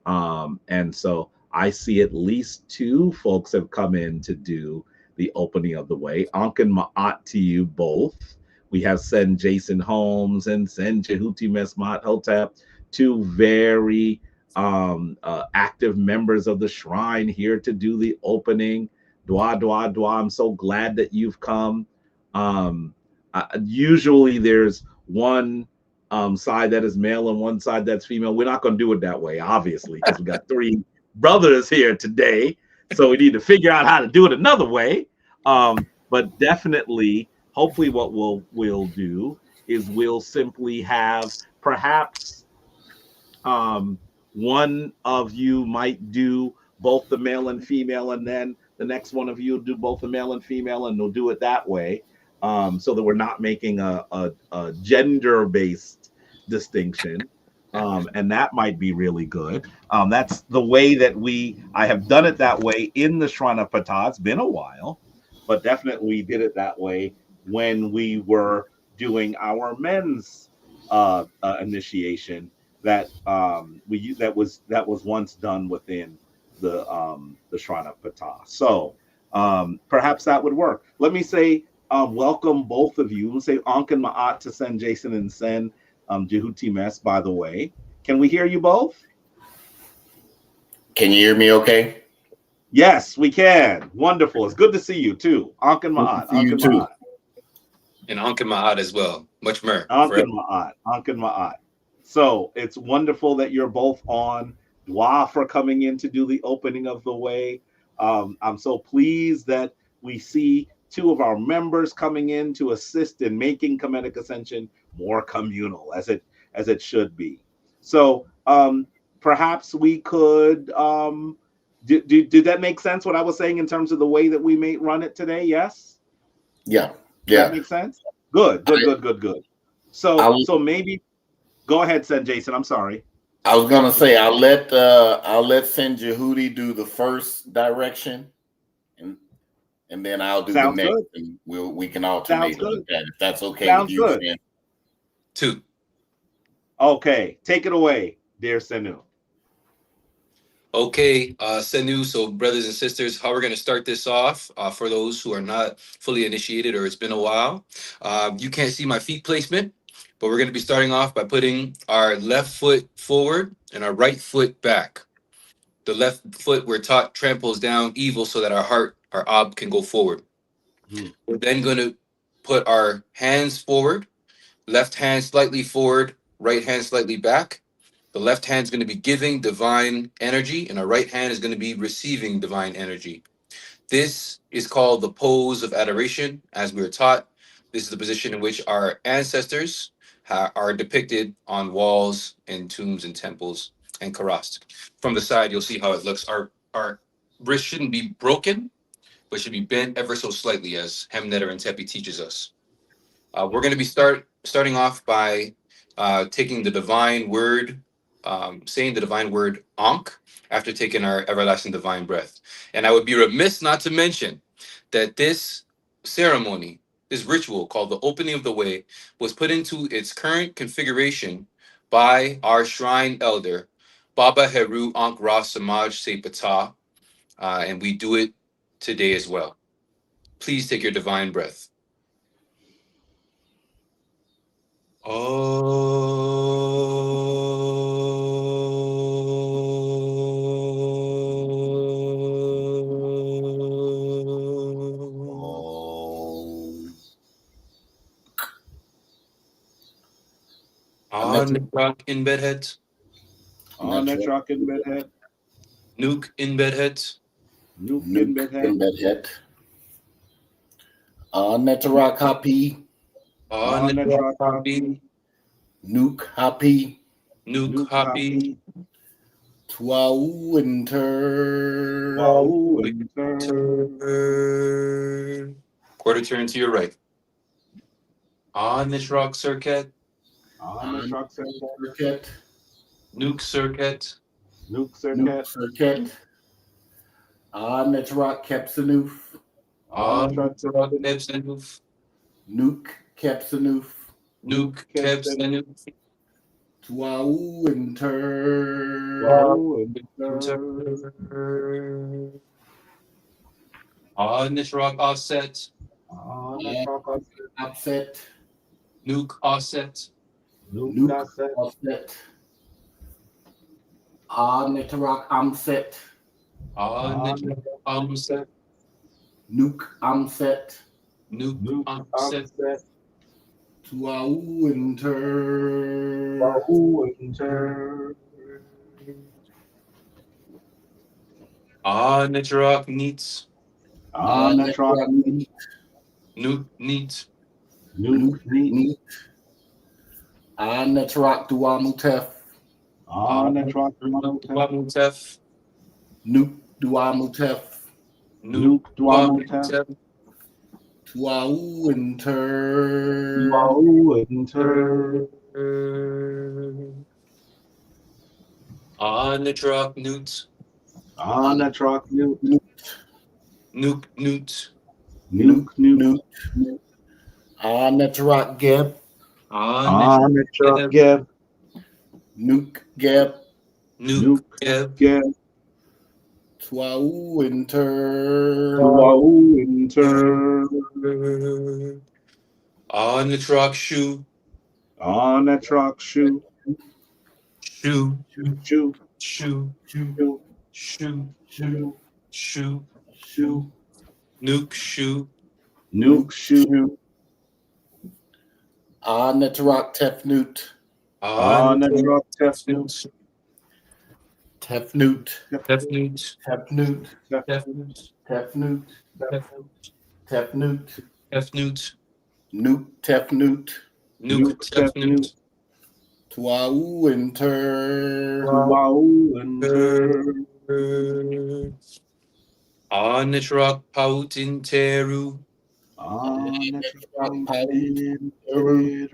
And so I see at least 2 folks have come in to do the opening of the way. Ankin Ma'at to you both. We have Sen Jason Holmes and Sen Jehuti Mesmat Hotep, 2 very active members of the Shrine here to do the opening. Dwa, dwa, dwa. I'm so glad that you've come. Usually there's one side that is male and one side that's female. We're not going to do it that way, obviously, because we got 3 brothers here today. So we need to figure out how to do it another way. But definitely, hopefully what we'll do is we'll simply have perhaps one of you might do both the male and female, and then the next one of you will do both the male and female, and we'll do it that way, so that we're not making a gender-based distinction. And that might be really good. That's the way that I have done it that way in the Shrine of Ptah. It's been a while, but definitely we did it that way when we were doing our men's initiation. That was once done within the Shrine of Ptah. So Perhaps that would work. Let me say welcome both of you. Let's say Ankh and Ma'at to send Jason and send Jehuti Mess, by the way. Can we hear you both? Can you hear me okay? Yes, we can. Wonderful. It's good to see you too. Ankh and Ma'at. See you too. And Ankh and Ma'at as well. Much mer. Ankh and Ma'at. Ankh and Ma'at. So it's wonderful that you're both on. Dua for coming in to do the opening of the way. I'm so pleased that we see two of our members coming in to assist in making Kemetic Ascension more communal as it should be. So perhaps we could did that make sense what I was saying in terms of the way that we may run it today? Yes? Yeah. Does that make sense? Good. So maybe go ahead, Sen Jason. I'm sorry. I was gonna say I'll let Sen Jehudi do the first direction, and then I'll do Sounds the next, good. and we can alternate like that if that's okay Sounds with you, good. Sen. Two. Okay, take it away, dear Senu. Okay, Senu, so brothers and sisters, how we're going to start this off, for those who are not fully initiated or it's been a while, you can't see my feet placement, but we're going to be starting off by putting our left foot forward and our right foot back. The left foot, we're taught, tramples down evil so that our heart, our ab, can go forward. We're then going to put our hands forward, left hand slightly forward, right hand slightly back. The left hand is going to be giving divine energy, and our right hand is going to be receiving divine energy. This is called the pose of adoration, as we were taught. This is the position in which our ancestors are depicted on walls and tombs and temples and karast. From the side, you'll see how it looks. Our wrist shouldn't be broken, but should be bent ever so slightly, as Hemnetter and Tepi teaches us. We're going to be starting off by taking the divine word, saying the divine word Ankh after taking our everlasting divine breath. And I would be remiss not to mention that this ceremony, this ritual called the opening of the way, was put into its current configuration by our shrine elder, Baba Heru Ankh Ra Samaj Sepata, and we do it today as well. Please take your divine breath. Rock in bedheads. Netrock in bedhead. Nuke in bedheads. Nuke in bedhead. Netrock happy. Netrock happy. Nuke happy. Nuke happy. Twau inter. Quarter turn to your right. On this rock circuit. Nuke circuit. On this rock Kepsanoof. On this rock Kepsanoof. Nuke Kepsanoof. Nuke Kepsanoof. Twau inter. On this rock offset. Offset. Nuke offset. Offset. On this rock offset. On this rock offset. Nuke offset. Nuke offset. Twau inter. On this rock neats. Nuke neat. On this rock Duamutef. Nuke Duamutef. Twau inter. On the truck newt. Nuke newt. On the truck Geb. On the truck Geb. Nuke Geb. Nuke Geb. Twau inter. Twau inter. On the truck shoe. On a truck shoe. Shoe. Shoe. Shoe. Shoe. Shoe. Shoe. Shoe. Shoe. Nuke shoe. Nuke shoe. On the rock tefnut. On a truck tefnut. Tefnut. Tefnut. Tefnut. Tefnut. Tefnut. Tefnut. Tefnut. Tefnut. Nuke tefnut. Nuke Tefnut. Twau inter. Twau inter. On the truck pout in Teru. On a truck inter.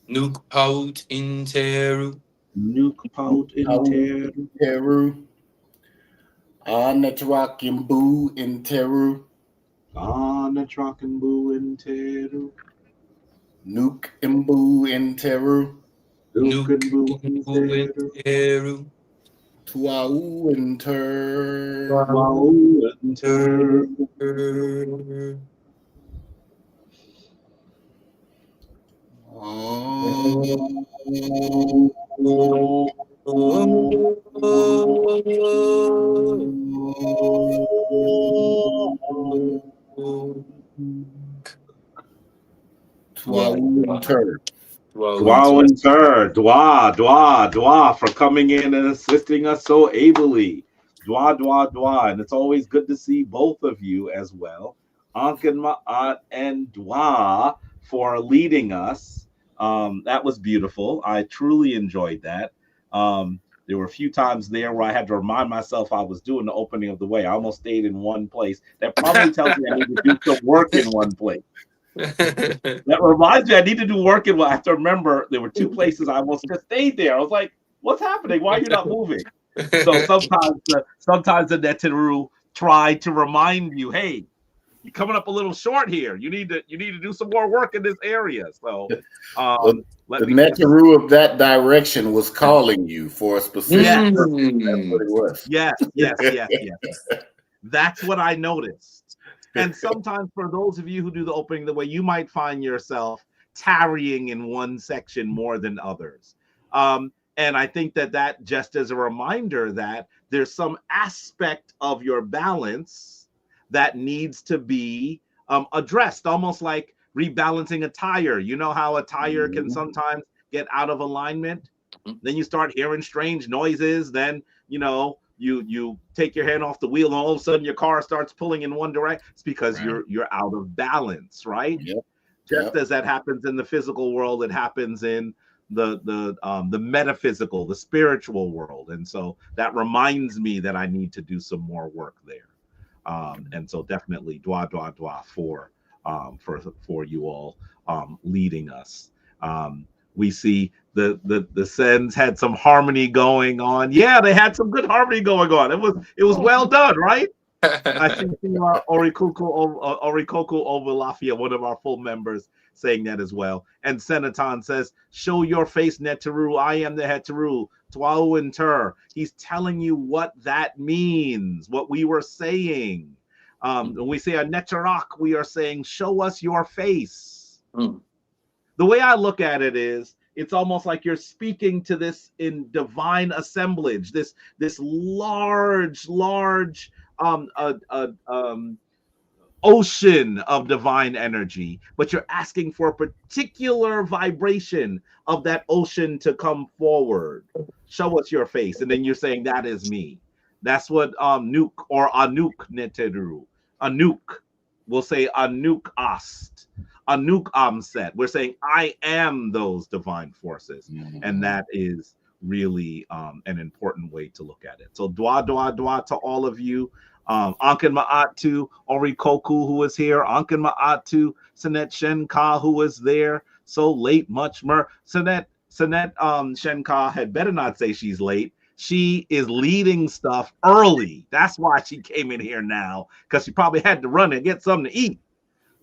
Nuke pout in Teru. Nuke pout inter. Teru. On the rock imbu in Teru. On a truck and boo inter. Nuke imbu in Teru. Nuke and boo inter. Teru. Twau inter. Twau inter. Twau inter. Dwa and Sir, Dwa, for coming in and assisting us so ably. Dwa. And it's always good to see both of you as well. Ankin Ma'at and Dwa for leading us. That was beautiful. I truly enjoyed that. There were a few times there where I had to remind myself I was doing the opening of the way. I almost stayed in one place. That probably tells me I need to do some work in one place. That reminds me I need to do work in one. I have to remember there were two places I almost just stayed there. I was like, what's happening? Why are you not moving? So sometimes the Neteru try to remind you, hey, you're coming up a little short here. You need to do some more work in this area. So the Neteru of that direction was calling you for a specific purpose. That's what it was. Yes. That's what I noticed. And sometimes for those of you who do the opening the way, you might find yourself tarrying in one section more than others. And I think that just as a reminder that there's some aspect of your balance that needs to be addressed, almost like rebalancing a tire. You know how a tire can sometimes get out of alignment? Then you start hearing strange noises. Then, you take your hand off the wheel and all of a sudden your car starts pulling in one direction. It's because you're out of balance, right? Just as that happens in the physical world, it happens in the metaphysical, the spiritual world. And so that reminds me that I need to do some more work there. And so definitely dwa for you all leading us. We see the Sens had some harmony going on. Yeah, they had some good harmony going on. It was well done, right? I see Orikoku Ovalafia, one of our full members, saying that as well. And Senaton says, show your face, Neteru. I am the Heteru. Twau Inter. He's telling you what that means, what we were saying. When we say a Neterak, we are saying, show us your face. The way I look at it is, it's almost like you're speaking to this in divine assemblage, this large ocean of divine energy, but you're asking for a particular vibration of that ocean to come forward. Show us your face, and then you're saying that is me. That's what Nuke or Anuk Neteru. Anuk, we'll say Anuk Ast. Anuk Amset. We're saying I am those divine forces, and that is really an important way to look at it. So dwa to all of you. Ankin Ma'at to Orikoku, who is here. Ankin Ma'at to Sanet Shenka, who is there. So late, much more. Sanet Shenka had better not say she's late. She is leading stuff early. That's why she came in here now, because she probably had to run and get something to eat.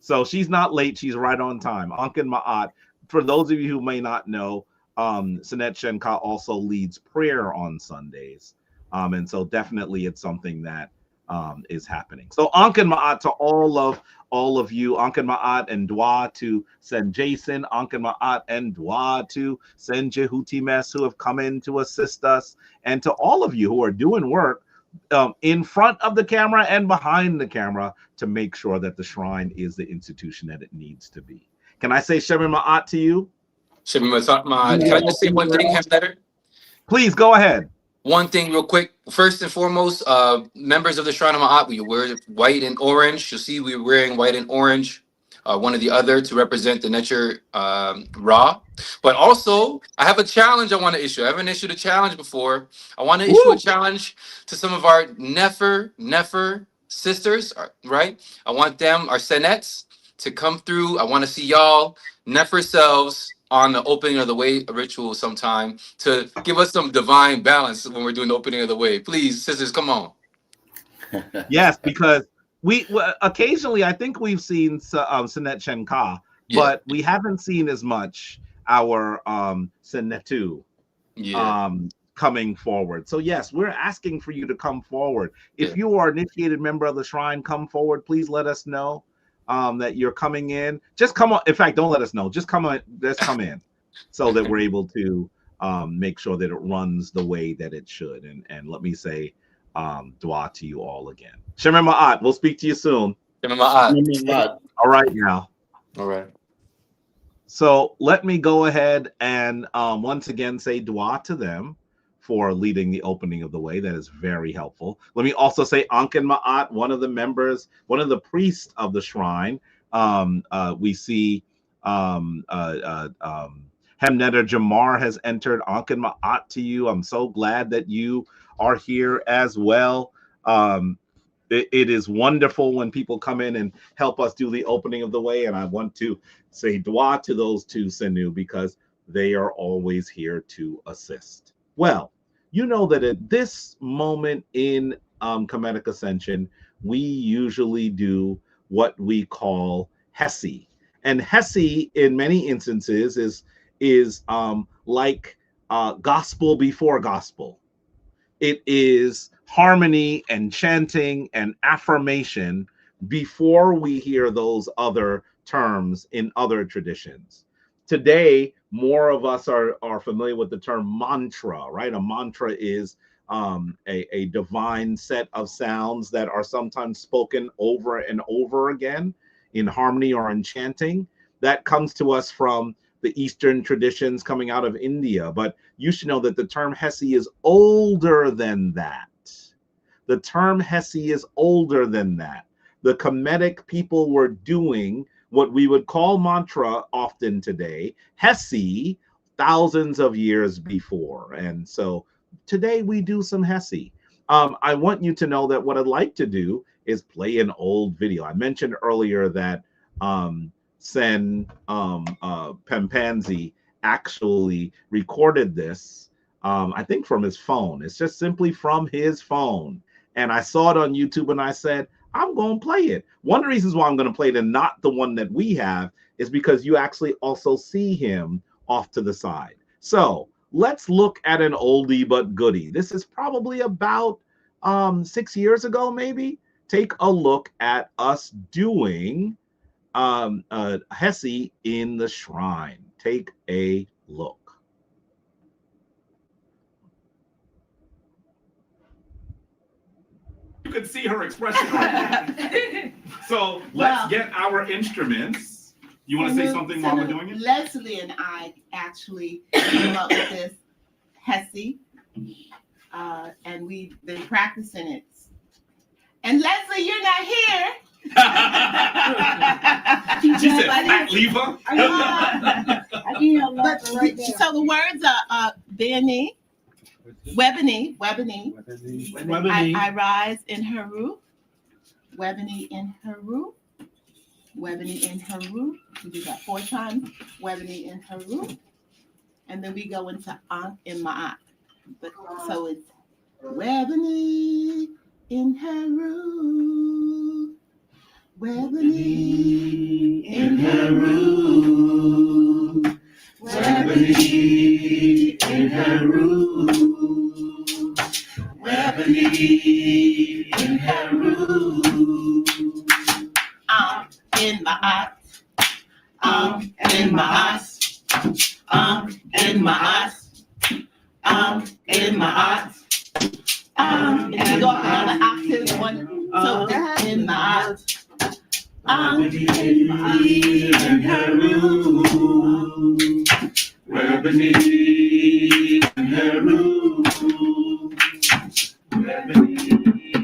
So she's not late. She's right on time. Ankin Ma'at. For those of you who may not know, Sanet Shenka also leads prayer on Sundays. And so definitely it's something that is happening. So Ankh and Ma'at to all of you, Ankh and Ma'at and Dua to send Jason, Ankh and Ma'at and Dua to send Jehutimes who have come in to assist us, and to all of you who are doing work in front of the camera and behind the camera to make sure that the shrine is the institution that it needs to be. Can I say Shemi Ma'at to you? Shemi Ma'at. Can I just say one thing, Hemletter? Please go ahead. One thing real quick. First and foremost, members of the Shrine of Ma'at, we wear white and orange. You'll see we're wearing white and orange, one or the other, to represent the nature Ra. But also, I have a challenge I want to issue. I haven't issued a challenge before. I want to issue a challenge to some of our Nefer sisters, right? I want them, our Senets, to come through. I want to see y'all Nefer selves on the opening of the way ritual sometime to give us some divine balance when we're doing the opening of the way. Please, sisters, come on. Yes, because we occasionally, I think we've seen Senet Shenka, but we haven't seen as much our Senetu coming forward. So yes, we're asking for you to come forward. If you are an initiated member of the shrine, come forward. Please let us know that you're coming in. Just come on. In fact, don't let us know. Just come on. Let's come in so that we're able to make sure that it runs the way that it should. And let me say dua to you all again. Shemir Ma'at, we'll speak to you soon. Shemir Ma'at. All right now. All right. So let me go ahead and once again say dua to them for leading the opening of the way. That is very helpful. Let me also say Ankh and Ma'at, one of the members, one of the priests of the shrine. We see Hemnetter Jamar has entered. Ankh and Ma'at to you. I'm so glad that you are here as well. It is wonderful when people come in and help us do the opening of the way. And I want to say dua to those two Senu because they are always here to assist. Well, you know that at this moment in Kemetic Ascension, we usually do what we call Hessi. And Hessi, in many instances, is like gospel before gospel. It is harmony and chanting and affirmation before we hear those other terms in other traditions. Today, more of us are familiar with the term mantra, right? A mantra is a divine set of sounds that are sometimes spoken over and over again in harmony or in chanting. That comes to us from the Eastern traditions coming out of India. But you should know that the term Hessi is older than that. The term Hessi is older than that. The Kemetic people were doing what we would call mantra often today, Hessi, thousands of years before. And so today we do some Hessi. I want you to know that what I'd like to do is play an old video. I mentioned earlier that Sen Pempanzi actually recorded this, I think from his phone. It's just simply from his phone. And I saw it on YouTube and I said, I'm going to play it. One of the reasons why I'm going to play it and not the one that we have is because you actually also see him off to the side. So let's look at an oldie but goodie. This is probably about 6 years ago, maybe. Take a look at us doing Hessi in the shrine. Take a look. You could see her expression right now. So let's get our instruments. You want to say something while we're doing it? Leslie and I actually came up with this Hessi, and we've been practicing it. And Leslie, you're not here. She said, "Fat lever." So the words are Beni. Webini. I rise in Heru. Webini in Heru. Webini in Heru. We do that 4 times. Webini in Heru. And then we go into Ankh in Ma'at. So it's Webini in Heru. Webini in Heru. Webini in Heru. Ebony in her room. In my eyes. In my eyes. In my eyes. In my eyes. And we go another octave, 1, 2, in my eyes. Ebony in her room. Ebony in her room. Ebony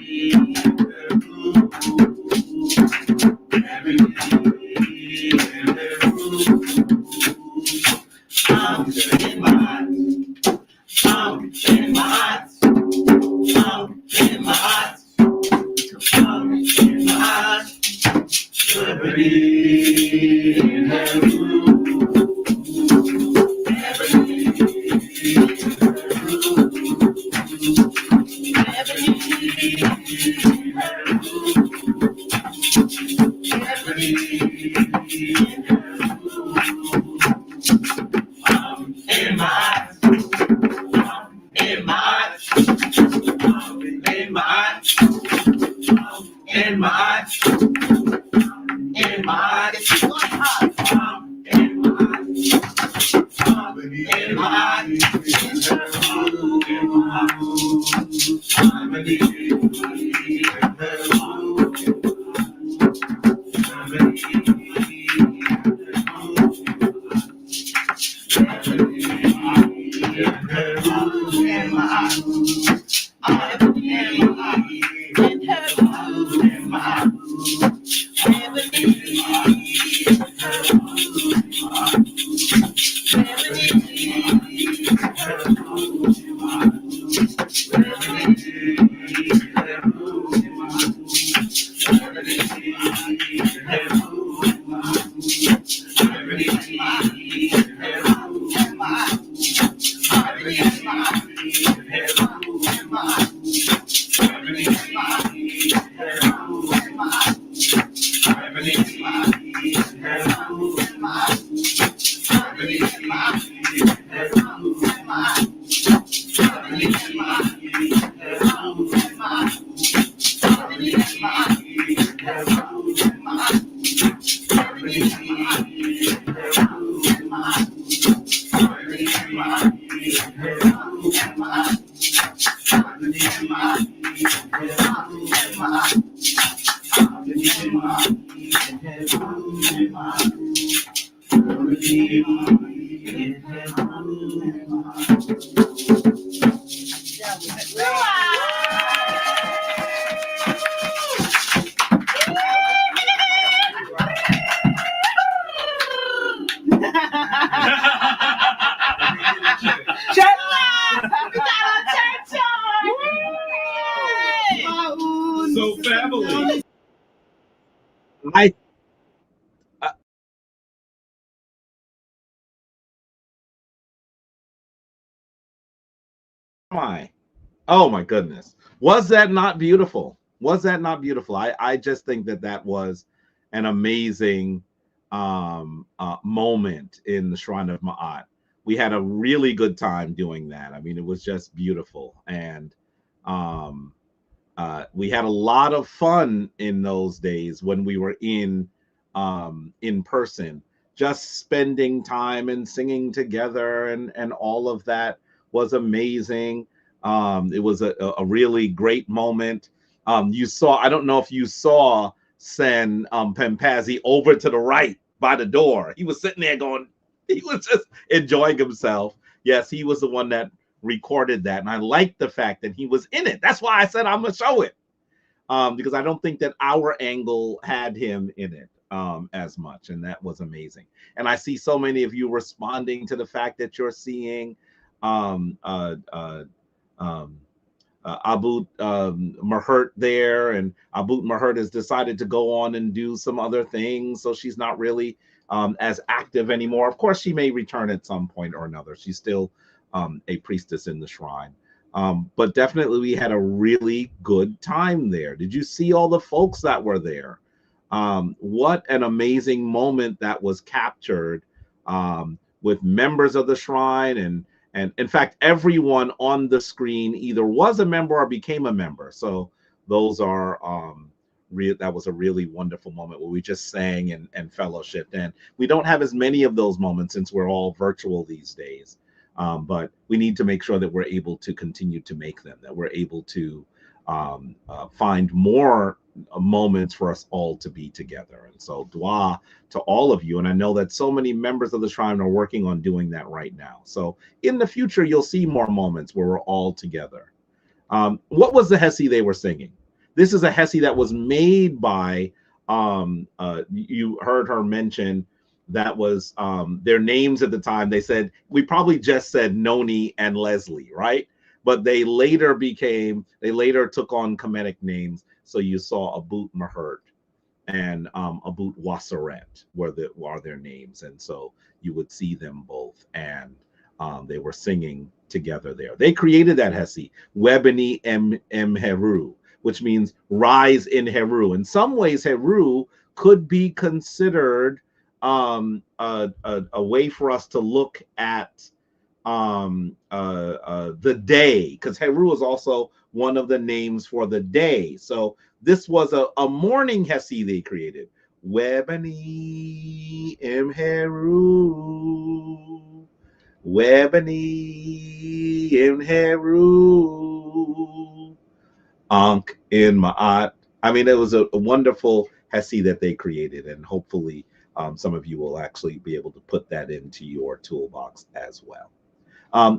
in her room. Ebony in her room. In my eyes. In my eyes. In my eyes. In my eyes. Ebony in her room. Ebony in her room. Ebony in her room. Ebony in her room. In my eyes. In my eyes. In my eyes. In my eyes. In my eyes. In my eyes. In my eyes. In her room. Ebony in her room. Ebony in her room. In my eyes. Ebony in my eyes. In her room. In my eyes. Ebony in her room. Ebony in her room. So family. I my oh my goodness, was that not beautiful? Was that not beautiful? I just think that that was an amazing moment in the Shrine of Ma'at. We had a really good time doing that. I mean, it was just beautiful, and we had a lot of fun in those days when we were in person, just spending time and singing together, and all of that was amazing. It was a really great moment. You saw, I don't know if you saw, send Pempazi over to the right by the door. He was sitting there going, he was just enjoying himself. Yes, he was the one that recorded that, and I liked the fact that he was in it. That's why I said I'm gonna show it, because I don't think that our angle had him in it as much, and that was amazing. And I see so many of you responding to the fact that you're seeing Abu Mahert there, and Abu Mahert has decided to go on and do some other things, so she's not really as active anymore. Of course, she may return at some point or another. She's still a priestess in the shrine. But definitely we had a really good time there. Did you see all the folks that were there? What an amazing moment that was captured with members of the shrine And in fact, everyone on the screen either was a member or became a member. So those are that was a really wonderful moment where we just sang and fellowshiped. And we don't have as many of those moments since we're all virtual these days. But we need to make sure that we're able to continue to make them, that we're able to find more moments for us all to be together. And so dua to all of you. And I know that so many members of the shrine are working on doing that right now. So in the future, you'll see more moments where we're all together. What was the Hessi they were singing? This is a Hessi that was made by, you heard her mention, that was their names at the time. They said, we probably just said Noni and Leslie, right? But they later took on Kemetic names. So you saw Abut Mahert and Abut Wasaret are their names. And so you would see them both. And they were singing together there. They created that Hessi, Webeni em Heru, which means rise in Heru. In some ways, Heru could be considered a way for us to look at the day, because Heru is also one of the names for the day. So this was a morning Hessi they created. Webeni em Heru, Webeni em Heru, Ankh in Ma'at. I mean, it was a wonderful Hessi that they created, and hopefully some of you will actually be able to put that into your toolbox as well.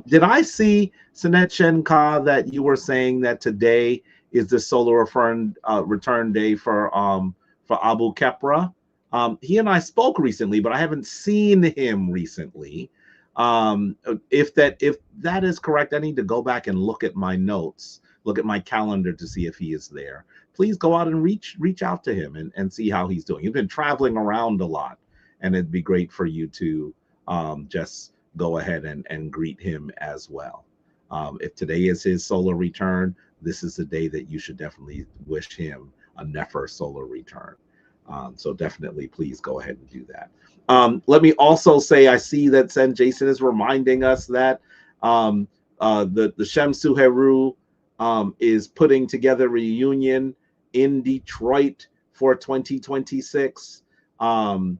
Did I see, Sanet Shenka, that you were saying that today is the solar return day for Abu Kepra? He and I spoke recently, but I haven't seen him recently. If that is correct, I need to go back and look at my notes, look at my calendar to see if he is there. Please go out and reach out to him and see how he's doing. He's been traveling around a lot, and it'd be great for you to just go ahead and greet him as well. If today is his solar return, this is the day that you should definitely wish him a Nefer solar return. So definitely, please go ahead and do that. Let me also say, I see that Sen Jason is reminding us that the Shemsu Heru is putting together a reunion in Detroit for 2026. You'll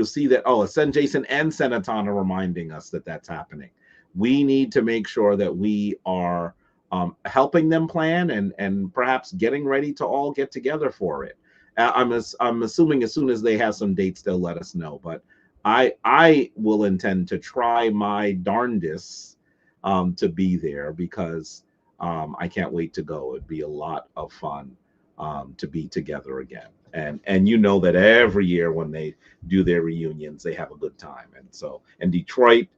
see that, Sen Jason and Senaton are reminding us that that's happening. We need to make sure that we are helping them plan and perhaps getting ready to all get together for it. I'm assuming as soon as they have some dates, they'll let us know. But I will intend to try my darndest to be there, because I can't wait to go. It'd be a lot of fun to be together again. And you know that every year when they do their reunions, they have a good time. And so, and Detroit,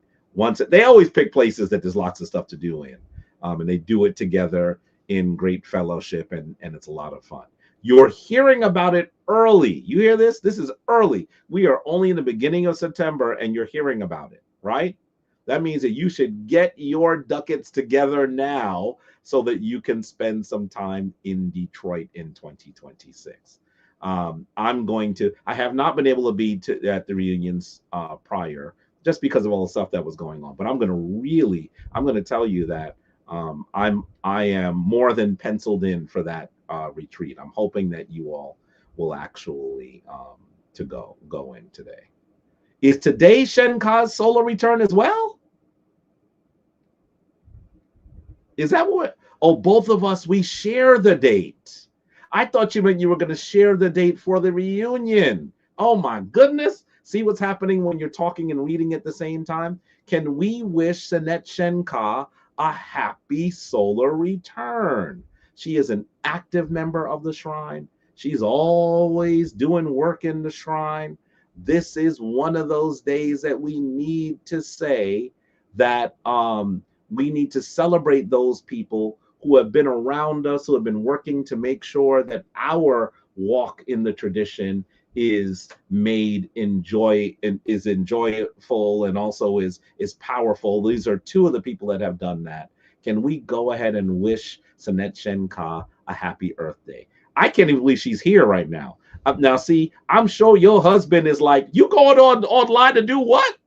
they always pick places that there's lots of stuff to do in. And they do it together in great fellowship, and it's a lot of fun. You're hearing about it early. You hear this? This is early. We are only in the beginning of September, and you're hearing about it, right? That means that you should get your ducats together now so that you can spend some time in Detroit in 2026. I have not been able to be at the reunions prior, just because of all the stuff that was going on. But I'm going to tell you that I am more than penciled in for that retreat. I'm hoping that you all will actually to go in today. Is today Shenka's solar return as well? Is that what? Oh, both of us, we share the date. I thought you meant you were going to share the date for the reunion. Oh my goodness. See what's happening when you're talking and reading at the same time? Can we wish Sanet Shenka a happy solar return? She is an active member of the shrine. She's always doing work in the shrine. This is one of those days that we need to say that we need to celebrate those people who have been around us, who have been working to make sure that our walk in the tradition is made is enjoyable and also is powerful. These are two of the people that have done that. Can we go ahead and wish Sanet Shenka a happy Earth Day? I can't even believe she's here right now. Now, see, I'm sure your husband is like, you going online to do what?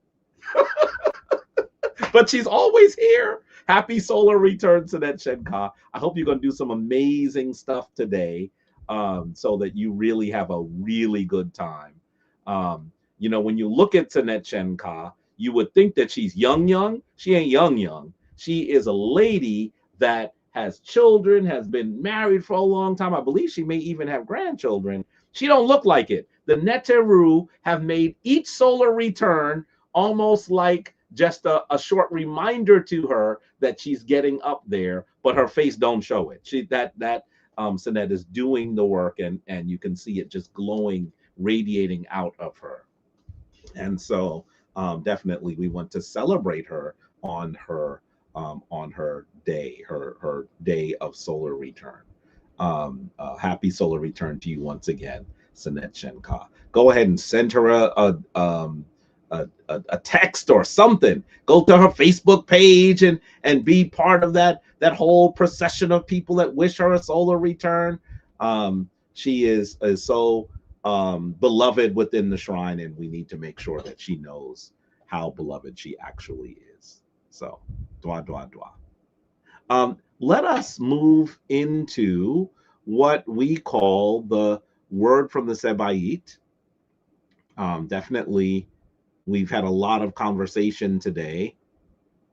But she's always here. Happy solar return to that Shenka. I hope you're going to do some amazing stuff today, so that you really have a really good time. You know, when you look at Sanet Shenka, you would think that she's young. She ain't young. She is a lady that has children, has been married for a long time. I believe she may even have grandchildren. She don't look like it. The Neteru have made each solar return almost like just a short reminder to her that she's getting up there, but her face don't show it. Sanet is doing the work, and you can see it just glowing, radiating out of her. And so definitely we want to celebrate her on her day, her day of solar return. Happy solar return to you once again, Sanet Shenka. Go ahead and send her a text or something. Go to her Facebook page and be part of that whole procession of people that wish her a solar return. She is so beloved within the shrine, and we need to make sure that she knows how beloved she actually is. So, dwa dwa dwa. Let us move into what we call the word from the Sebayit. Definitely, we've had a lot of conversation today,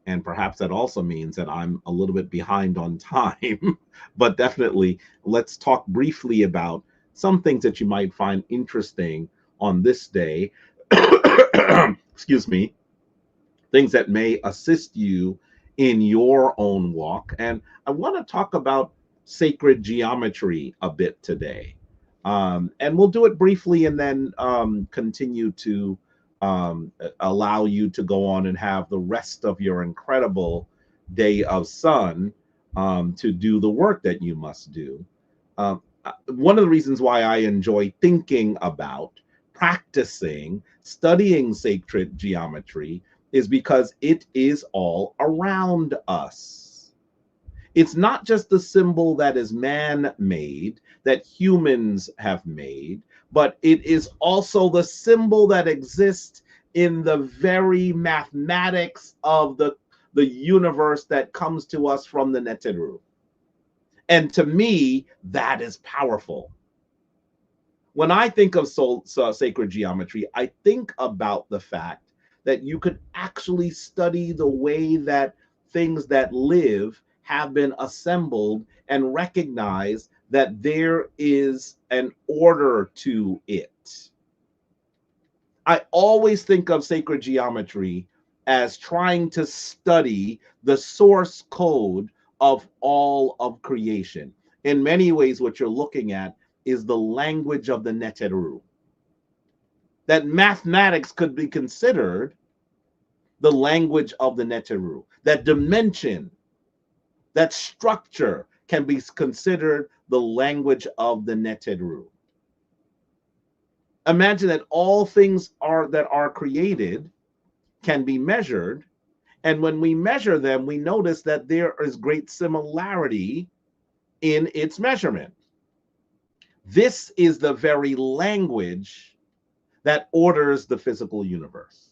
and perhaps that also means that I'm a little bit behind on time. But definitely, let's talk briefly about some things that you might find interesting on this day. Excuse me. Things that may assist you in your own walk. And I want to talk about sacred geometry a bit today. And we'll do it briefly and then continue to allow you to go on and have the rest of your incredible day of sun to do the work that you must do. One of the reasons why I enjoy thinking about, practicing, studying sacred geometry is because it is all around us. It's not just the symbol that is man-made, that humans have made, but it is also the symbol that exists in the very mathematics of the universe that comes to us from the Neteru. And to me, that is powerful. When I think of sacred geometry, I think about the fact that you could actually study the way that things that live have been assembled and recognize that there is an order to it. I always think of sacred geometry as trying to study the source code of all of creation. In many ways, what you're looking at is the language of the Neteru. That mathematics could be considered the language of the Neteru. That dimension, that structure can be considered the language of the Neteru. Imagine that all things that are created can be measured, and when we measure them, we notice that there is great similarity in its measurement. This is the very language that orders the physical universe.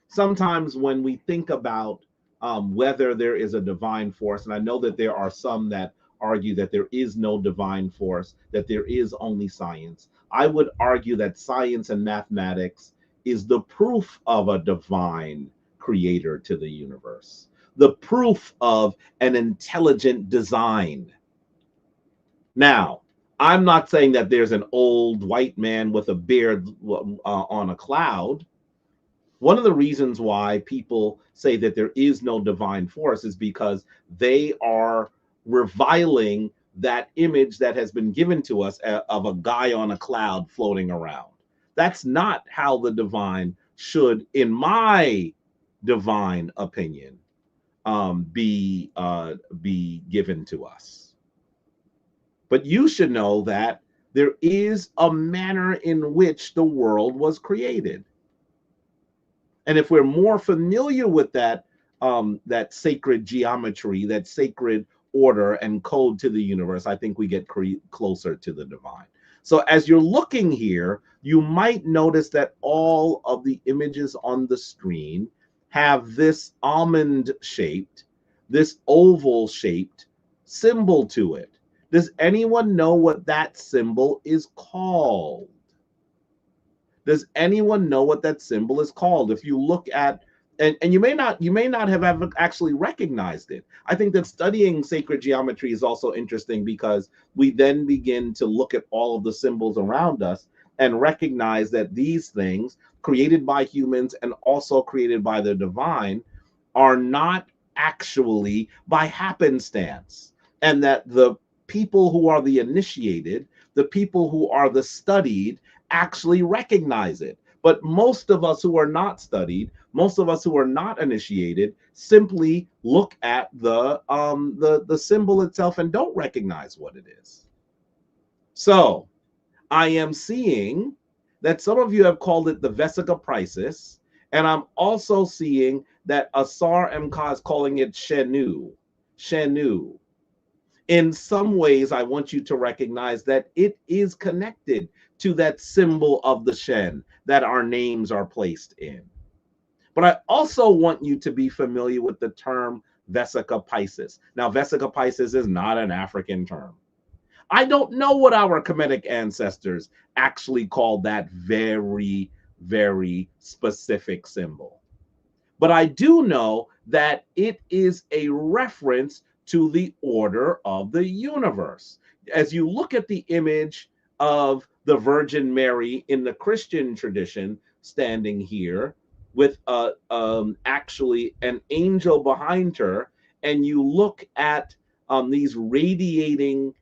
Sometimes when we think about whether there is a divine force, and I know that there are some that argue that there is no divine force, that there is only science. I would argue that science and mathematics is the proof of a divine creator to the universe, the proof of an intelligent design. Now, I'm not saying that there's an old white man with a beard on a cloud. One of the reasons why people say that there is no divine force is because they are reviling that image that has been given to us of a guy on a cloud floating around. That's not how the divine should, in my divine opinion, be given to us. But you should know that there is a manner in which the world was created. And if we're more familiar with that sacred geometry, that sacred order and code to the universe, I think we get closer to the divine. So as you're looking here, you might notice that all of the images on the screen have this almond shaped, this oval shaped symbol to it. Does anyone know what that symbol is called? Does anyone know what that symbol is called? If you look at, and you may not have ever actually recognized it. I think that studying sacred geometry is also interesting because we then begin to look at all of the symbols around us and recognize that these things created by humans and also created by the divine are not actually by happenstance, and that the people who are the initiated, the people who are the studied, actually recognize it. But most of us who are not studied, most of us who are not initiated, simply look at the symbol itself and don't recognize what it is. So I am seeing that some of you have called it the Vesica Prices, and I'm also seeing that Asar MK is calling it Shenu. Shenu. In some ways, I want you to recognize that it is connected to that symbol of the Shen that our names are placed in. But I also want you to be familiar with the term Vesica Pisces. Now, Vesica Pisces is not an African term. I don't know what our Kemetic ancestors actually called that very, very specific symbol. But I do know that it is a reference to the order of the universe. As you look at the image of the Virgin Mary in the Christian tradition standing here with actually an angel behind her, and you look at these radiating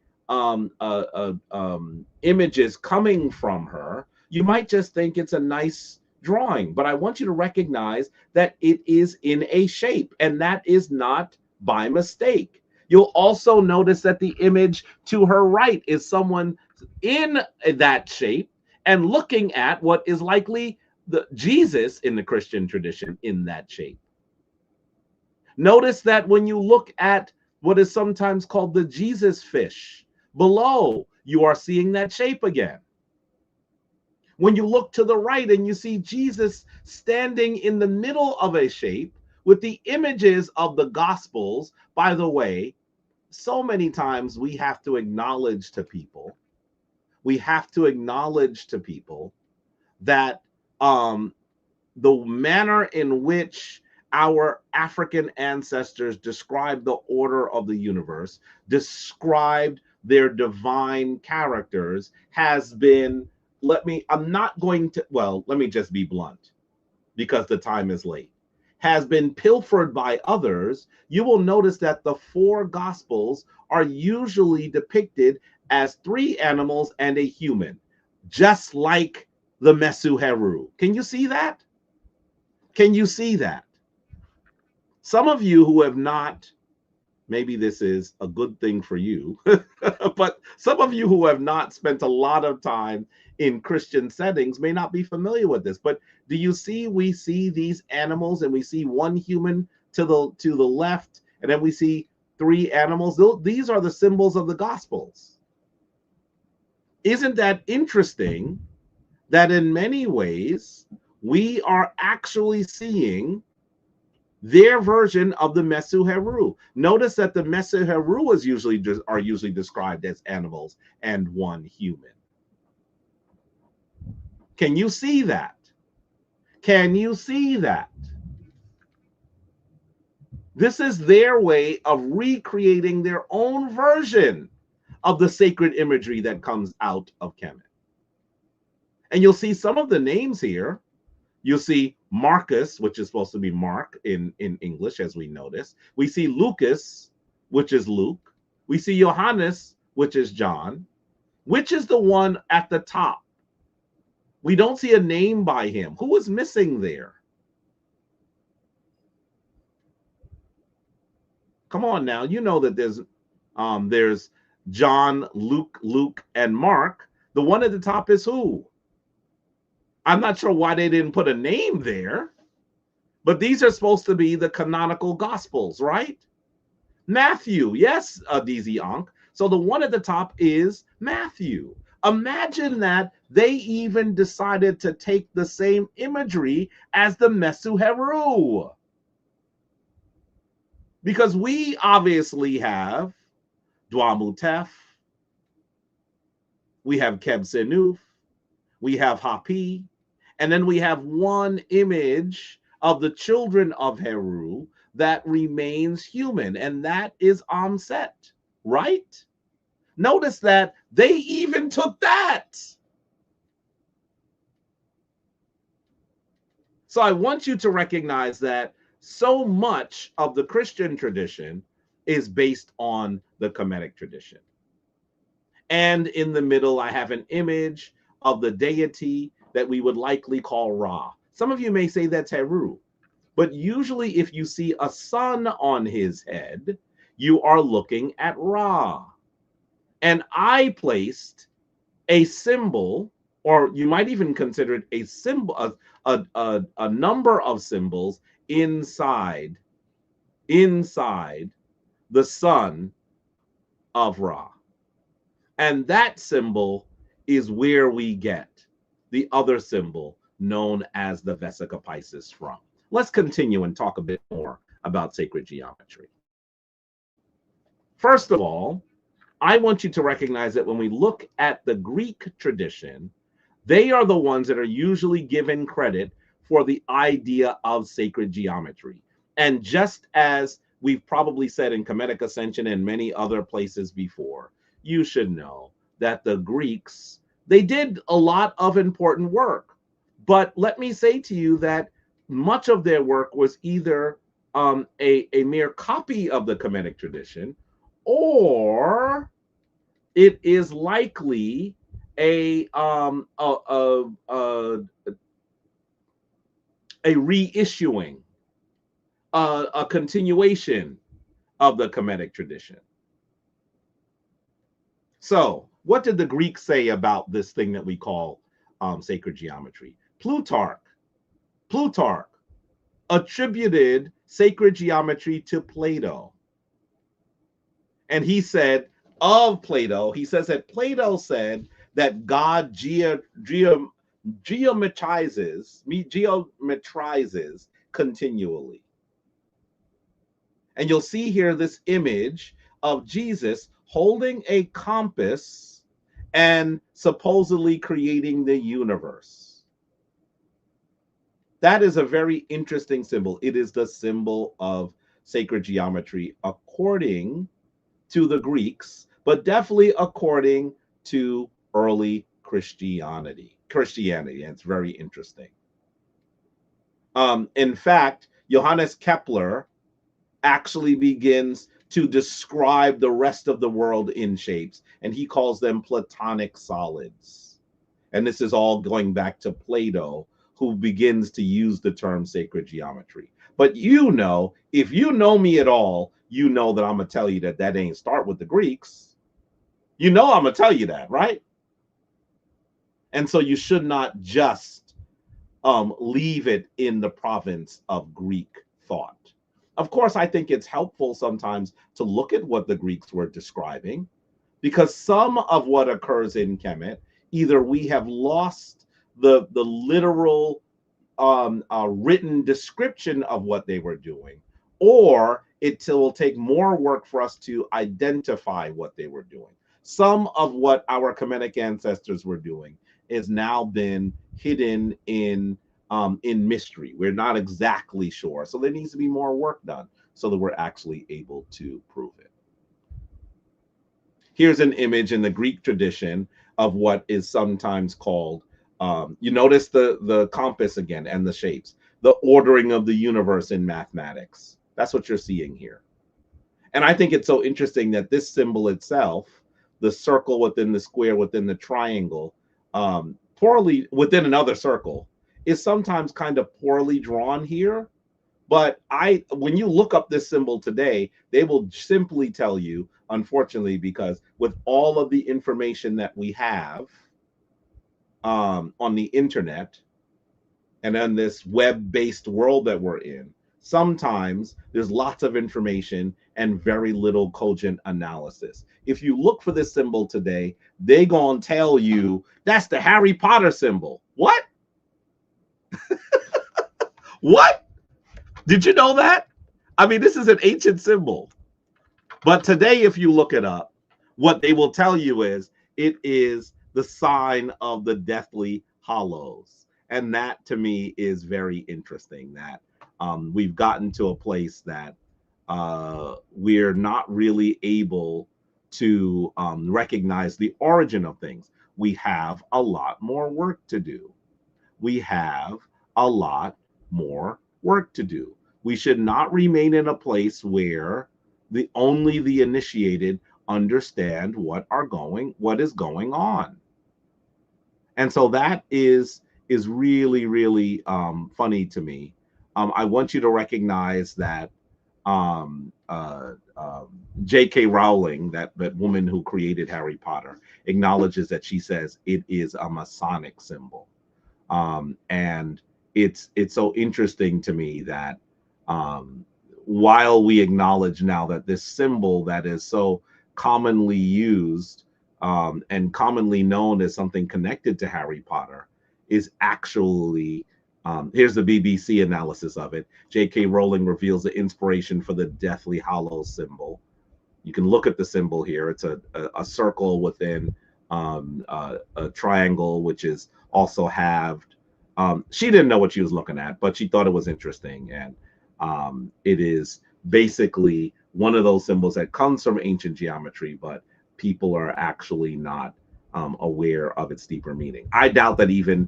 images coming from her, you might just think it's a nice drawing, but I want you to recognize that it is in a shape, and that is not by mistake. You'll also notice that the image to her right is someone in that shape and looking at what is likely the Jesus in the Christian tradition in that shape. Notice that when you look at what is sometimes called the Jesus fish below, you are seeing that shape again. When you look to the right and you see Jesus standing in the middle of a shape with the images of the Gospels, by the way, so many times we have to acknowledge to people, that the manner in which our African ancestors described the order of the universe, described their divine characters, has been, let me just be blunt because the time is late, has been pilfered by others. You will notice that the four Gospels are usually depicted as three animals and a human, just like the Mesu Heru. Can you see that? Can you see that? Some of you who have not, maybe this is a good thing for you, but some of you who have not spent a lot of time in Christian settings may not be familiar with this. But do you see, we see these animals and we see one human to the left, and then we see three animals. These are the symbols of the Gospels. Isn't that interesting that in many ways we are actually seeing their version of the Mesu Heru? Notice that the Mesu Heru are usually described as animals and one human. Can you see that? Can you see that? This is their way of recreating their own version of the sacred imagery that comes out of Kemet. And you'll see some of the names here. You'll see Marcus, which is supposed to be Mark in English, as we notice. We see Lucas, which is Luke. We see Johannes, which is John. Which is the one at the top? We don't see a name by him. Who is missing there? Come on now. You know that there's John, Luke, and Mark. The one at the top is who? I'm not sure why they didn't put a name there, but these are supposed to be the canonical Gospels, right? Matthew, yes, DZ Ankh. So the one at the top is Matthew. Imagine that they even decided to take the same imagery as the Mesu Heru. Because we obviously have Dwamutef, we have Kebsenuf, we have Hapi, and then we have one image of the children of Heru that remains human, and that is Amset, right? Notice that they even took that. So I want you to recognize that so much of the Christian tradition is based on the Kemetic tradition. And in the middle, I have an image of the deity that we would likely call Ra. Some of you may say that's Heru, but usually if you see a sun on his head, you are looking at Ra. And I placed a symbol, or you might even consider it a symbol, a number of symbols inside the sun of Ra. And that symbol is where we get the other symbol known as the Vesica Piscis from. Let's continue and talk a bit more about sacred geometry. First of all, I want you to recognize that when we look at the Greek tradition, they are the ones that are usually given credit for the idea of sacred geometry. And just as we've probably said in Kemetic Ascension and many other places before, you should know that the Greeks, they did a lot of important work. But let me say to you that much of their work was either a mere copy of the Kemetic tradition, or it is likely a reissuing, a continuation of the Kemetic tradition. So, what did the Greeks say about this thing that we call sacred geometry? Plutarch attributed sacred geometry to Plato. And he said of Plato, he says that Plato said that God geometrizes continually. And you'll see here this image of Jesus holding a compass and supposedly creating the universe. That is a very interesting symbol. It is the symbol of sacred geometry according to the Greeks, but definitely according to early Christianity. And it's very interesting. In fact, Johannes Kepler actually begins to describe the rest of the world in shapes, and he calls them Platonic solids. And this is all going back to Plato, who begins to use the term sacred geometry. But you know, if you know me at all, you know that I'm going to tell you that that ain't start with the Greeks. You know I'm going to tell you that, right? And so you should not just leave it in the province of Greek thought. Of course, I think it's helpful sometimes to look at what the Greeks were describing, because some of what occurs in Kemet, either we have lost the literal written description of what they were doing, or it will take more work for us to identify what they were doing. Some of what our Kemetic ancestors were doing has now been hidden in mystery. We're not exactly sure. So there needs to be more work done so that we're actually able to prove it. Here's an image in the Greek tradition of what is sometimes called, you notice the compass again and the shapes, the ordering of the universe in mathematics. That's what you're seeing here. And I think it's so interesting that this symbol itself, the circle within the square within the triangle, poorly within another circle, is sometimes kind of poorly drawn here. But when you look up this symbol today, they will simply tell you, unfortunately, because with all of the information that we have on the internet and in this web-based world that we're in, sometimes there's lots of information and very little cogent analysis. If you look for this symbol today, they gonna tell you that's the Harry Potter symbol. What? What? Did you know that? I mean, this is an ancient symbol. But today, if you look it up, what they will tell you is it is the sign of the Deathly Hollows. And that to me is very interesting that we've gotten to a place that we're not really able to recognize the origin of things. We have a lot more work to do. We have a lot more work to do. We should not remain in a place where only the initiated understand what is going on. And so that is really, really funny to me. I want you to recognize that um, uh, J.K. Rowling, that woman who created Harry Potter, acknowledges that she says it is a Masonic symbol. And it's so interesting to me that um, while we acknowledge now that this symbol that is so commonly used and commonly known as something connected to Harry Potter is actually here's the BBC analysis of it. J.K. Rowling reveals the inspiration for the Deathly Hallows symbol. You can look at the symbol here. It's a circle within a triangle, which is also halved. She didn't know what she was looking at, but she thought it was interesting. And it is basically one of those symbols that comes from ancient geometry, but people are actually not aware of its deeper meaning. I doubt that even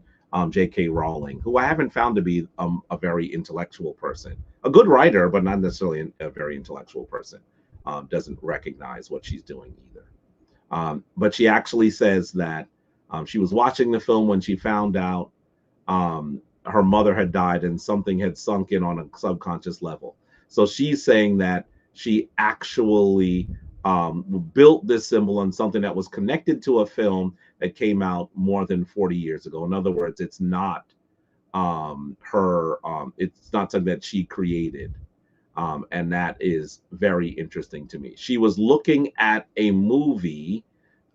J.K. Rowling, who I haven't found to be a very intellectual person, a good writer, but not necessarily a very intellectual person, doesn't recognize what she's doing either. But she actually says that she was watching the film when she found out her mother had died and something had sunk in on a subconscious level. So she's saying that she actually built this symbol on something that was connected to a film that came out more than 40 years ago. In other words, it's not it's not something that she created. And that is very interesting to me. She was looking at a movie,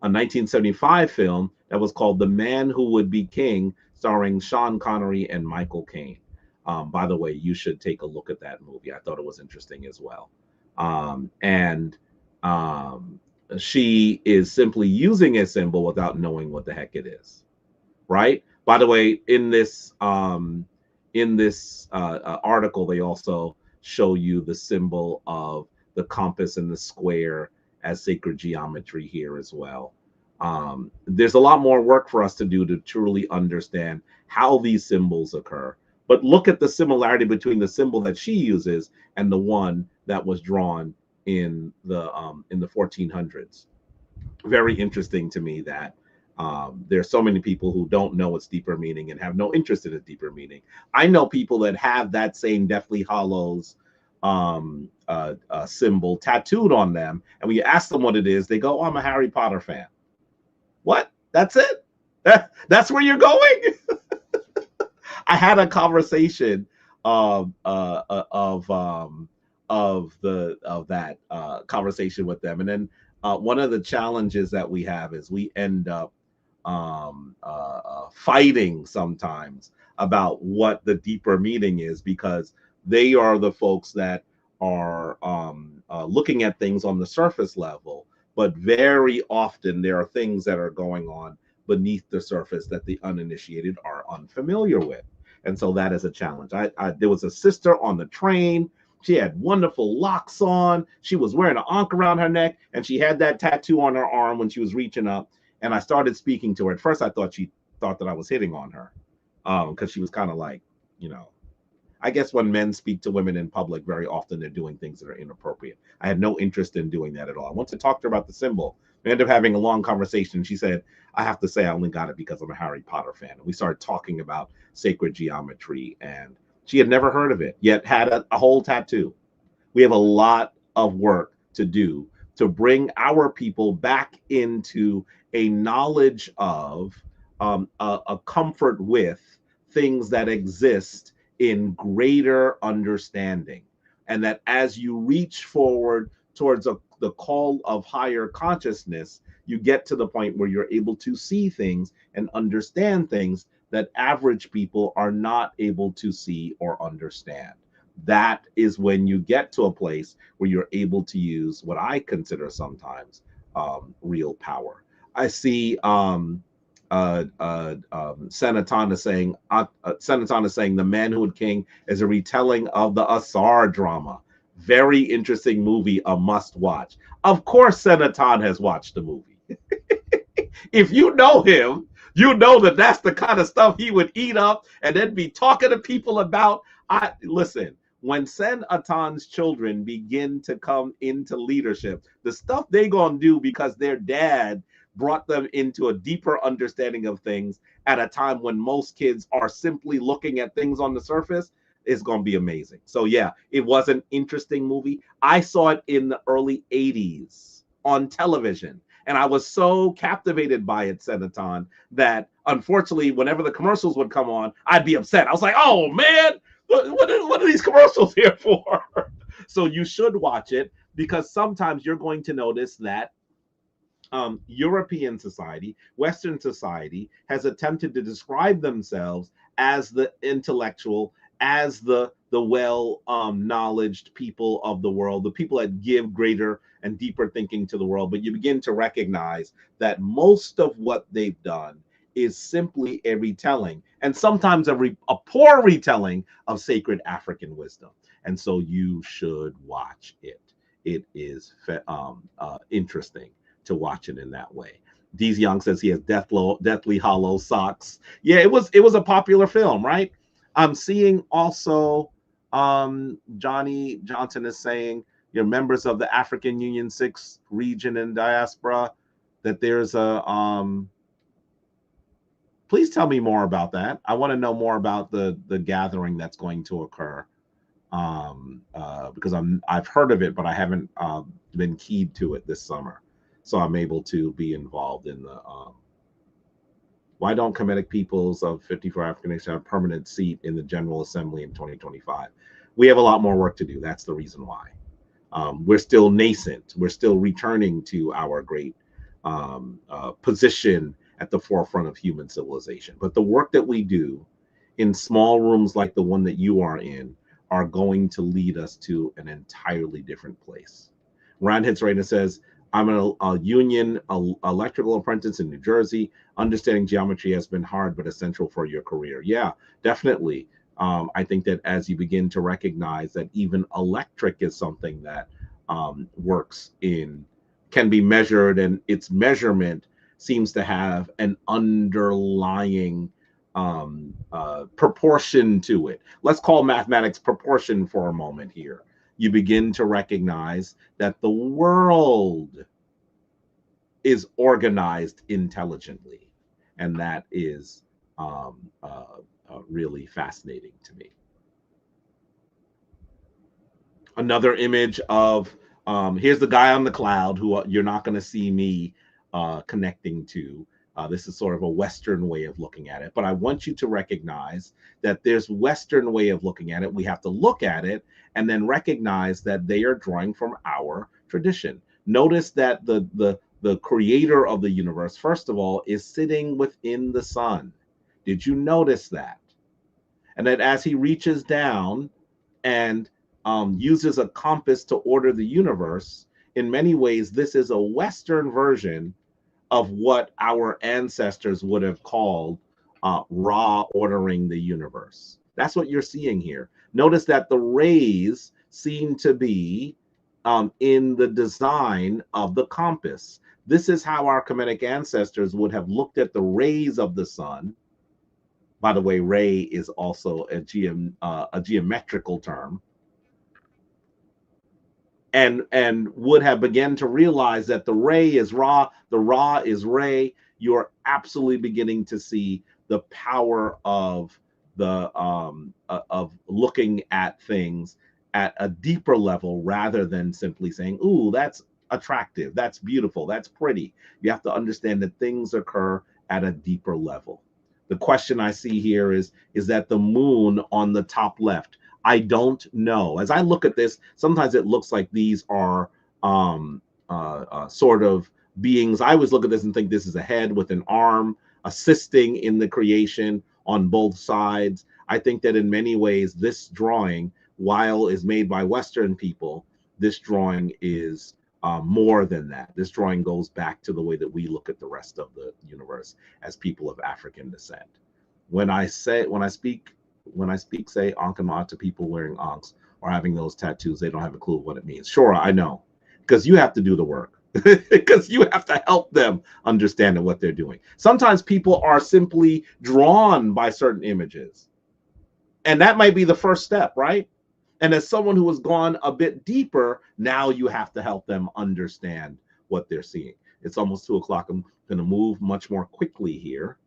a 1975 film that was called The Man Who Would Be King, starring Sean Connery and Michael Caine. By the way, you should take a look at that movie. I thought it was interesting as well. And she is simply using a symbol without knowing what the heck it is, right? By the way, in this article, they also show you the symbol of the compass and the square as sacred geometry here as well. There's a lot more work for us to do to truly understand how these symbols occur. But look at the similarity between the symbol that she uses and the one that was drawn in the 1400s. Very interesting to me that there's so many people who don't know its deeper meaning and have no interest in its deeper meaning. I know people that have that same Deathly Hallows symbol tattooed on them, and when you ask them what it is, they go, "Oh, I'm a Harry Potter fan." What? That's it? That's where you're going? I had a conversation of that conversation with them, and then one of the challenges that we have is we end up fighting sometimes about what the deeper meaning is, because they are the folks that are looking at things on the surface level, but very often there are things that are going on beneath the surface that the uninitiated are unfamiliar with. And so that is a challenge. There was a sister on the train. She had wonderful locks on. She was wearing an ankh around her neck, and she had that tattoo on her arm when she was reaching up. And I started speaking to her. At first, I thought she thought that I was hitting on her because she was kind of like, I guess when men speak to women in public, very often they're doing things that are inappropriate. I had no interest in doing that at all. I wanted to talk to her about the symbol. We ended up having a long conversation. She said, I have to say I only got it because I'm a Harry Potter fan. And we started talking about sacred geometry, and she had never heard of it, yet had a whole tattoo. We have a lot of work to do to bring our people back into a knowledge of, a comfort with things that exist in greater understanding. And that as you reach forward towards the call of higher consciousness, you get to the point where you're able to see things and understand things that average people are not able to see or understand. that is when you get to a place where you're able to use what I consider sometimes real power. I see Senatana saying The Manhood King is a retelling of the Asar drama. Very interesting movie, a must watch. Of course, Senatan has watched the movie. If you know him, you know that that's the kind of stuff he would eat up and then be talking to people about. Listen, when Senatan's children begin to come into leadership, the stuff they gonna do because their dad brought them into a deeper understanding of things at a time when most kids are simply looking at things on the surface is going to be amazing. So yeah, it was an interesting movie. I saw it in the early 80s on television, and I was so captivated by it, Senatan, that unfortunately, whenever the commercials would come on, I'd be upset. I was like, oh man, what are these commercials here for? So you should watch it, because sometimes you're going to notice that European society, Western society, has attempted to describe themselves as the intellectual, as the well knowledged people of the world, the people that give greater and deeper thinking to the world. But you begin to recognize that most of what they've done is simply a retelling, and sometimes a poor retelling of sacred African wisdom. And so you should watch it. It is interesting to watch it in that way. Deez Young says he has Deathly Hollow socks. Yeah, it was a popular film, right? I'm seeing also Johnny Johnson is saying you're members of the African Union 6 region and diaspora, that there's a please tell me more about that. I want to know more about the gathering that's going to occur, because I've heard of it, but I haven't been keyed to it this summer. So I'm able to be involved in the why don't Kemetic peoples of 54 African nations have a permanent seat in the General Assembly in 2025? We have a lot more work to do. That's the reason why. We're still nascent. We're still returning to our great position at the forefront of human civilization. But the work that we do in small rooms like the one that you are in are going to lead us to an entirely different place. Ryan Hitzrader says, I'm a union electrical apprentice in New Jersey. Understanding geometry has been hard, but essential for your career. Yeah, definitely. I think that as you begin to recognize that even electric is something that can be measured, and its measurement seems to have an underlying proportion to it. Let's call mathematics proportion for a moment here. You begin to recognize that the world is organized intelligently. And that is really fascinating to me. Another image of, here's the guy on the cloud who you're not going to see me connecting to. This is sort of a Western way of looking at it. But I want you to recognize that there's Western way of looking at it. We have to look at it and then recognize that they are drawing from our tradition. Notice that the creator of the universe, first of all, is sitting within the sun. Did you notice that? And that as he reaches down and uses a compass to order the universe, in many ways, this is a Western version of what our ancestors would have called Ra ordering the universe. That's what you're seeing here. Notice that the rays seem to be in the design of the compass. This is how our Kemetic ancestors would have looked at the rays of the sun. By the way, ray is also a geometrical term. And would have begun to realize that the ray is Ra, the Ra is Ray. You're absolutely beginning to see the power of the of looking at things at a deeper level rather than simply saying, "Ooh, that's attractive, that's beautiful, that's pretty." You have to understand that things occur at a deeper level. The question I see here is that the moon on the top left? I don't know. As I look at this, sometimes it looks like these are sort of beings. I always look at this and think this is a head with an arm assisting in the creation on both sides. I think that in many ways, this drawing while is made by Western people, this drawing is more than that. This drawing goes back to the way that we look at the rest of the universe as people of African descent. When I speak, say Ankh-Ma to people wearing Ankhs or having those tattoos, they don't have a clue what it means. Sure, I know, because you have to do the work. Because you have to help them understand what they're doing. Sometimes people are simply drawn by certain images. And that might be the first step, right? And as someone who has gone a bit deeper, now you have to help them understand what they're seeing. It's almost 2 o'clock. I'm going to move much more quickly here.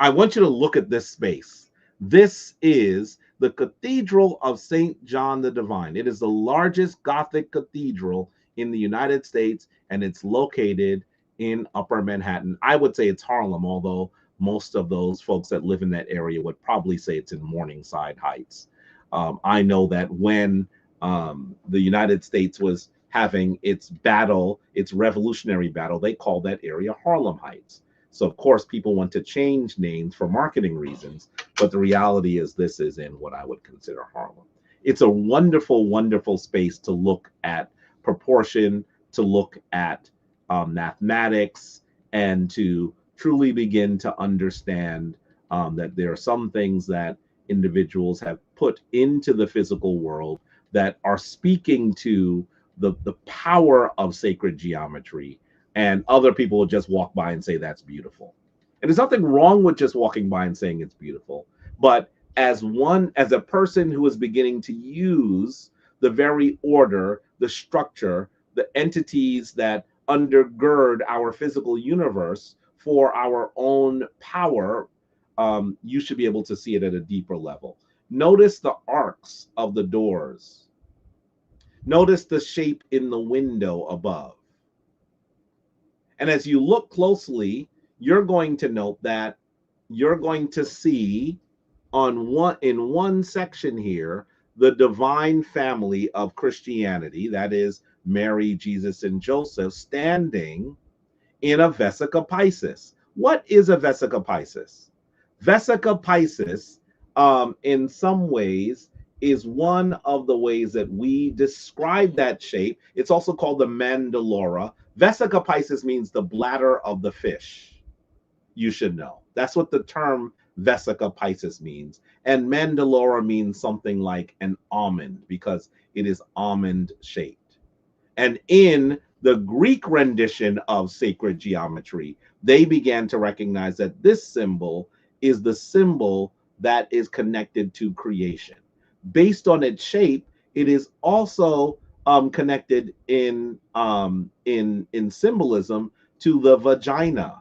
I want you to look at this space. This is the Cathedral of St. John the Divine. It is the largest Gothic cathedral in the United States, and it's located in Upper Manhattan. I would say it's Harlem, although most of those folks that live in that area would probably say it's in Morningside Heights. I know that when the United States was having its battle, its revolutionary battle, they called that area Harlem Heights. So, of course, people want to change names for marketing reasons, but the reality is this is in what I would consider Harlem. It's a wonderful, wonderful space to look at proportion, to look at mathematics, and to truly begin to understand that there are some things that individuals have put into the physical world that are speaking to the power of sacred geometry, and other people will just walk by and say that's beautiful. And there's nothing wrong with just walking by and saying it's beautiful, but as a person who is beginning to use the very order, the structure, the entities that undergird our physical universe for our own power, you should be able to see it at a deeper level. Notice the arcs of the doors. Notice the shape in the window above. And as you look closely, you're going to note that you're going to see in one section here, the divine family of Christianity, that is Mary, Jesus, and Joseph, standing in a Vesica Piscis. What is a Vesica Piscis? Vesica Piscis, in some ways, is one of the ways that we describe that shape. It's also called the Mandalora. Vesica Piscis means the bladder of the fish. You should know. That's what the term Vesica Piscis means. And Mandalora means something like an almond because it is almond shaped. And in the Greek rendition of sacred geometry, they began to recognize that this symbol is the symbol that is connected to creation. Based on its shape, it is also connected in symbolism to the vagina.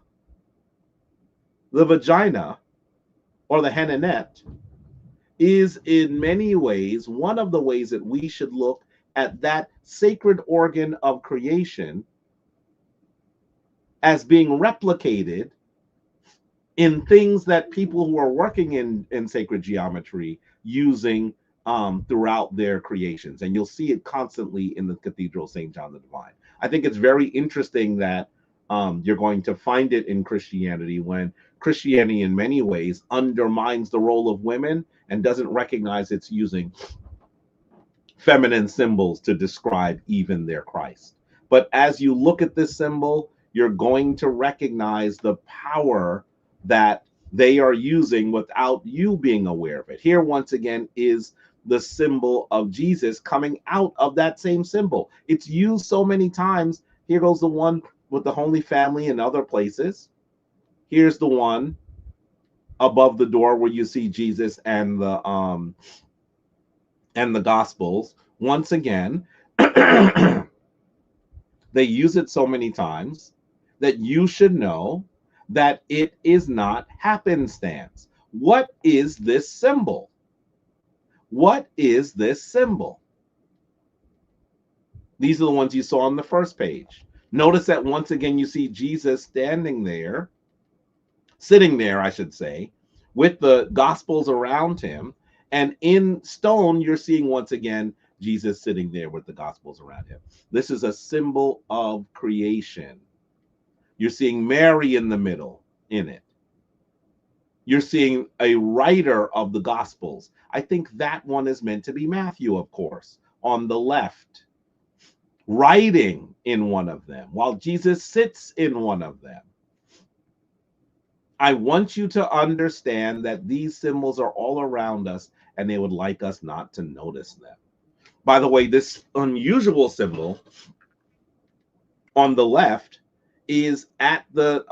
The vagina, or the hennenet, is in many ways one of the ways that we should look at that sacred organ of creation as being replicated in things that people who are working in sacred geometry using throughout their creations. And you'll see it constantly in the Cathedral of St. John the Divine. I think it's very interesting that you're going to find it in Christianity when Christianity in many ways undermines the role of women and doesn't recognize it's using feminine symbols to describe even their Christ. But as you look at this symbol, you're going to recognize the power that they are using without you being aware of it. Here, once again, is the symbol of Jesus coming out of that same symbol. It's used so many times. Here goes the one with the Holy Family in other places. Here's the one above the door where you see Jesus and the Gospels. Once again, they use it so many times that you should know that it is not happenstance. What is this symbol? What is this symbol? These are the ones you saw on the first page. Notice that once again you see Jesus standing there, sitting there, I should say, with the Gospels around him. And in stone, you're seeing once again Jesus sitting there with the Gospels around him. This is a symbol of creation. You're seeing Mary in the middle in it. You're seeing a writer of the Gospels. I think that one is meant to be Matthew, of course, on the left, writing in one of them while Jesus sits in one of them. I want you to understand that these symbols are all around us and they would like us not to notice them. By the way, this unusual symbol on the left is at the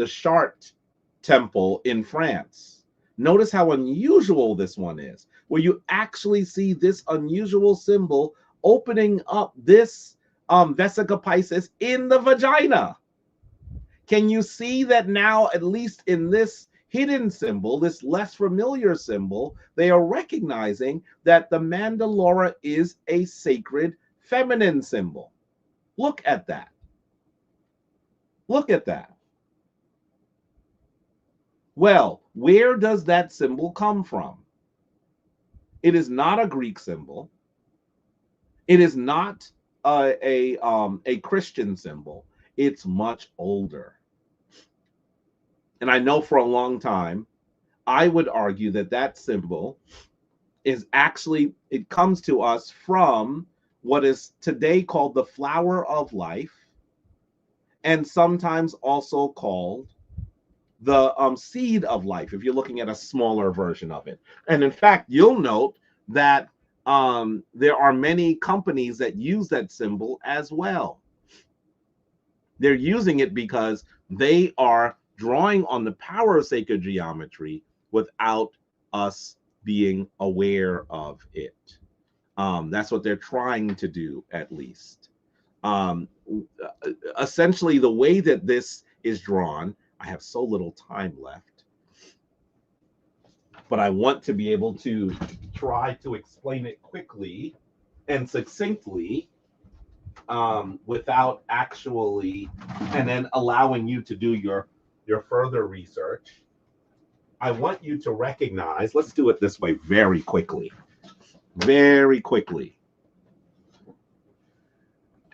Chartres temple in France. Notice how unusual this one is, where you actually see this unusual symbol opening up this vesica piscis in the vagina. Can you see that now, at least in this hidden symbol, this less familiar symbol, they are recognizing that the Mandalora is a sacred feminine symbol. Look at that. Look at that. Well, where does that symbol come from? It is not a Greek symbol. It is not a Christian symbol. It's much older. And I know for a long time, I would argue that that symbol is actually, it comes to us from what is today called the flower of life, and sometimes also called the seed of life, if you're looking at a smaller version of it. And in fact, you'll note that there are many companies that use that symbol as well. They're using it because they are drawing on the power of sacred geometry without us being aware of it. That's what they're trying to do, at least. Essentially, the way that this is drawn, I have so little time left, but I want to be able to try to explain it quickly and succinctly without actually, and then allowing you to do your further research. I want you to recognize, let's do it this way very quickly. Very quickly.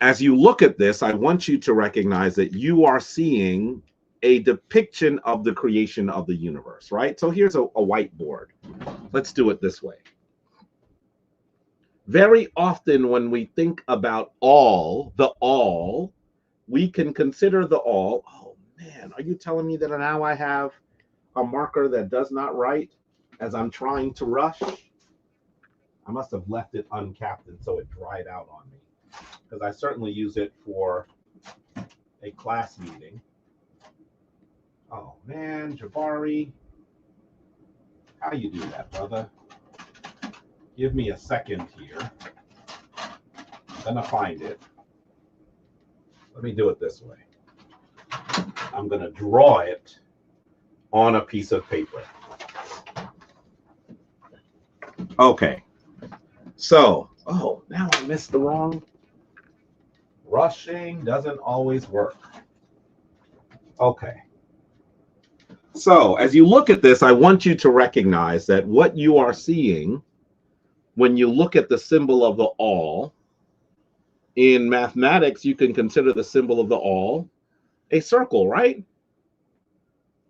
As you look at this, I want you to recognize that you are seeing a depiction of the creation of the universe, right? So here's a whiteboard. Let's do it this way. Very often when we think about the all, we can consider the all. Oh man, are you telling me that now I have a marker that does not write as I'm trying to rush? I must have left it uncapped and so it dried out on me, because I certainly use it for a class meeting. Oh man, Jabari, how you do that, brother? Give me a second here. I'm gonna find it. Let me do it this way. I'm gonna draw it on a piece of paper. Okay. So, oh, now I missed the wrong. Rushing doesn't always work. Okay. So, as you look at this, I want you to recognize that what you are seeing when you look at the symbol of the all, in mathematics, you can consider the symbol of the all a circle, right?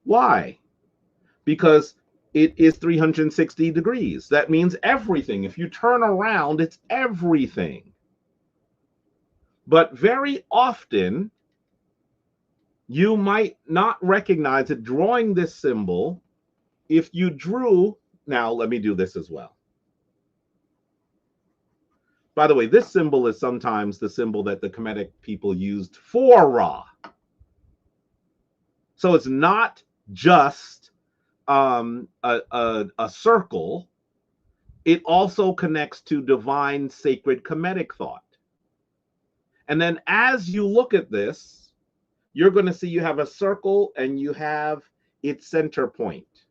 Why? Because it is 360 degrees. That means everything. If you turn around, it's everything. But very often, you might not recognize it drawing this symbol. If you drew, now let me do this as well. By the way, this symbol is sometimes the symbol that the Kemetic people used for Ra. So it's not just a circle. It also connects to divine sacred Kemetic thought. And then as you look at this, you're going to see you have a circle and you have its center point.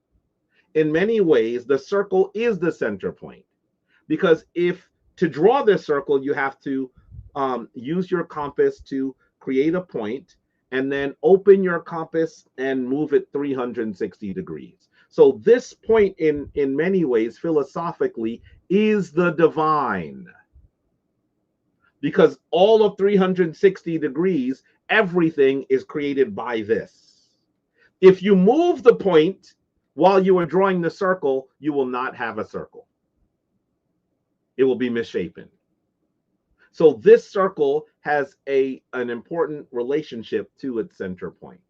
In many ways, the circle is the center point, because if to draw this circle, you have to use your compass to create a point and then open your compass and move it 360 degrees. So this point in many ways, philosophically, is the divine, because all of 360 degrees, everything is created by this. If you move the point while you are drawing the circle, you will not have a circle. It will be misshapen. So this circle has an important relationship to its center point.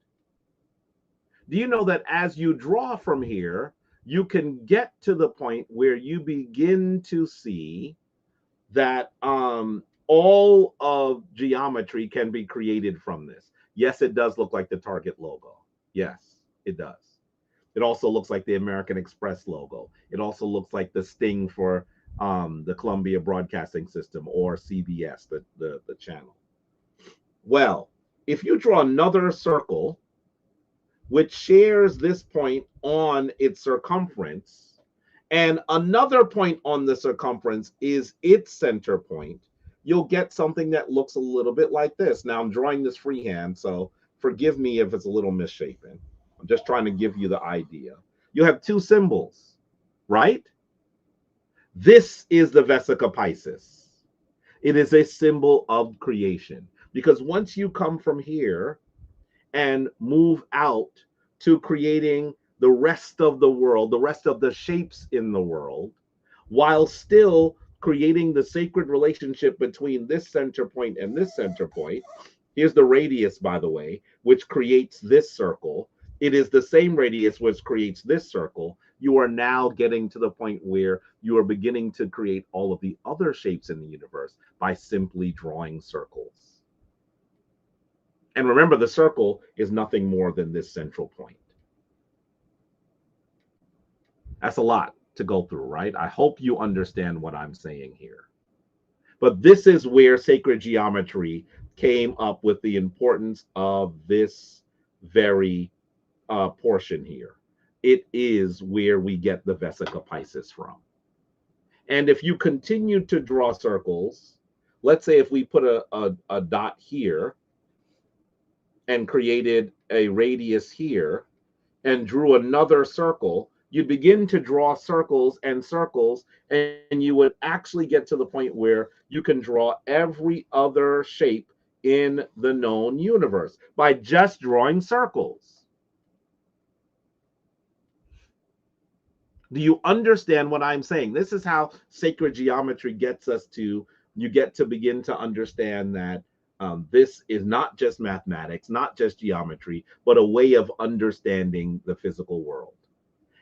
Do you know that as you draw from here, you can get to the point where you begin to see that all of geometry can be created from this. Yes, it does look like the Target logo. Yes, it does. It also looks like the American Express logo. It also looks like the sting for the Columbia Broadcasting System, or CBS, the channel. Well, if you draw another circle which shares this point on its circumference, and another point on the circumference is its center point, you'll get something that looks a little bit like this. Now, I'm drawing this freehand, so forgive me if it's a little misshapen. I'm just trying to give you the idea. You have two symbols, right? This is the Vesica Piscis. It is a symbol of creation, because once you come from here and move out to creating the rest of the world, the rest of the shapes in the world, while still creating the sacred relationship between this center point and this center point. Here's the radius, by the way, which creates this circle. It is the same radius which creates this circle. You are now getting to the point where you are beginning to create all of the other shapes in the universe by simply drawing circles. And remember, the circle is nothing more than this central point. That's a lot to go through, right? I hope you understand what I'm saying here. But this is where sacred geometry came up with the importance of this very portion here. It is where we get the Vesica Piscis from. And if you continue to draw circles, let's say if we put a dot here and created a radius here and drew another circle, you'd begin to draw circles, and you would actually get to the point where you can draw every other shape in the known universe by just drawing circles. Do you understand what I'm saying? This is how sacred geometry gets us to, you get to begin to understand that this is not just mathematics, not just geometry, but a way of understanding the physical world.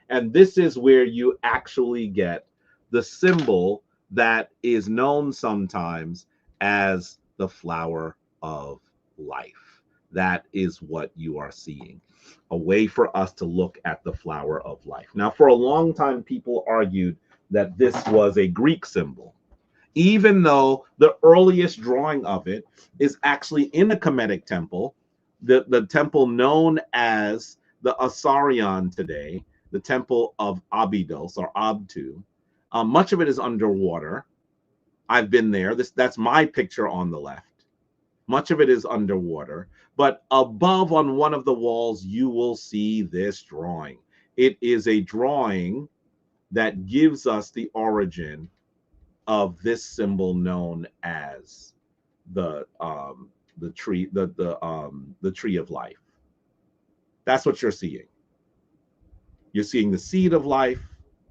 And this is where you actually get the symbol that is known sometimes as the flower of life. That is what you are seeing. A way for us to look at the flower of life. Now, for a long time, people argued that this was a Greek symbol, even though the earliest drawing of it is actually in a Kemetic temple, the temple known as the Asarion today, the temple of Abydos or Abtu. Much of it is underwater. I've been there. That's my picture on the left. Much of it is underwater, but above on one of the walls, you will see this drawing. It is a drawing that gives us the origin of this symbol known as the tree, the tree of life. That's what you're seeing. You're seeing the seed of life.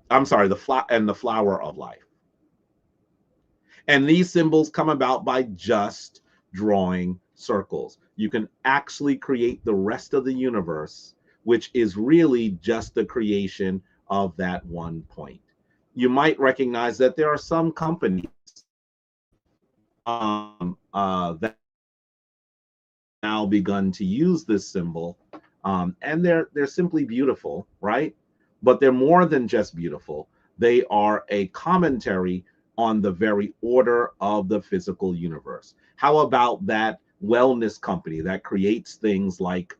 I'm sorry, the flower of life. And these symbols come about by just drawing circles. You can actually create the rest of the universe, which is really just the creation of that one point. You might recognize that there are some companies that now begun to use this symbol, and they're simply beautiful, right? But they're more than just beautiful. They are a commentary on the very order of the physical universe. How about that wellness company that creates things like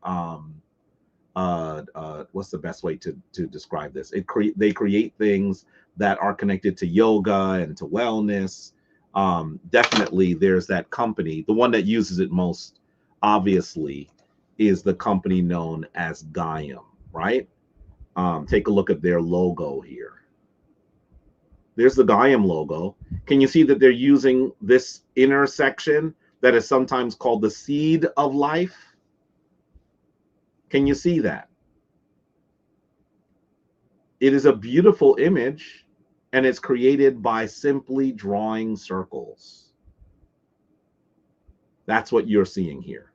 what's the best way to describe this? They create things that are connected to yoga and to wellness. Definitely there's that company. The one that uses it most obviously is the company known as Gaiam, right? Take a look at their logo here. There's the Gaiam logo. Can you see that they're using this intersection that is sometimes called the seed of life? Can you see that? It is a beautiful image, and it's created by simply drawing circles. That's what you're seeing here.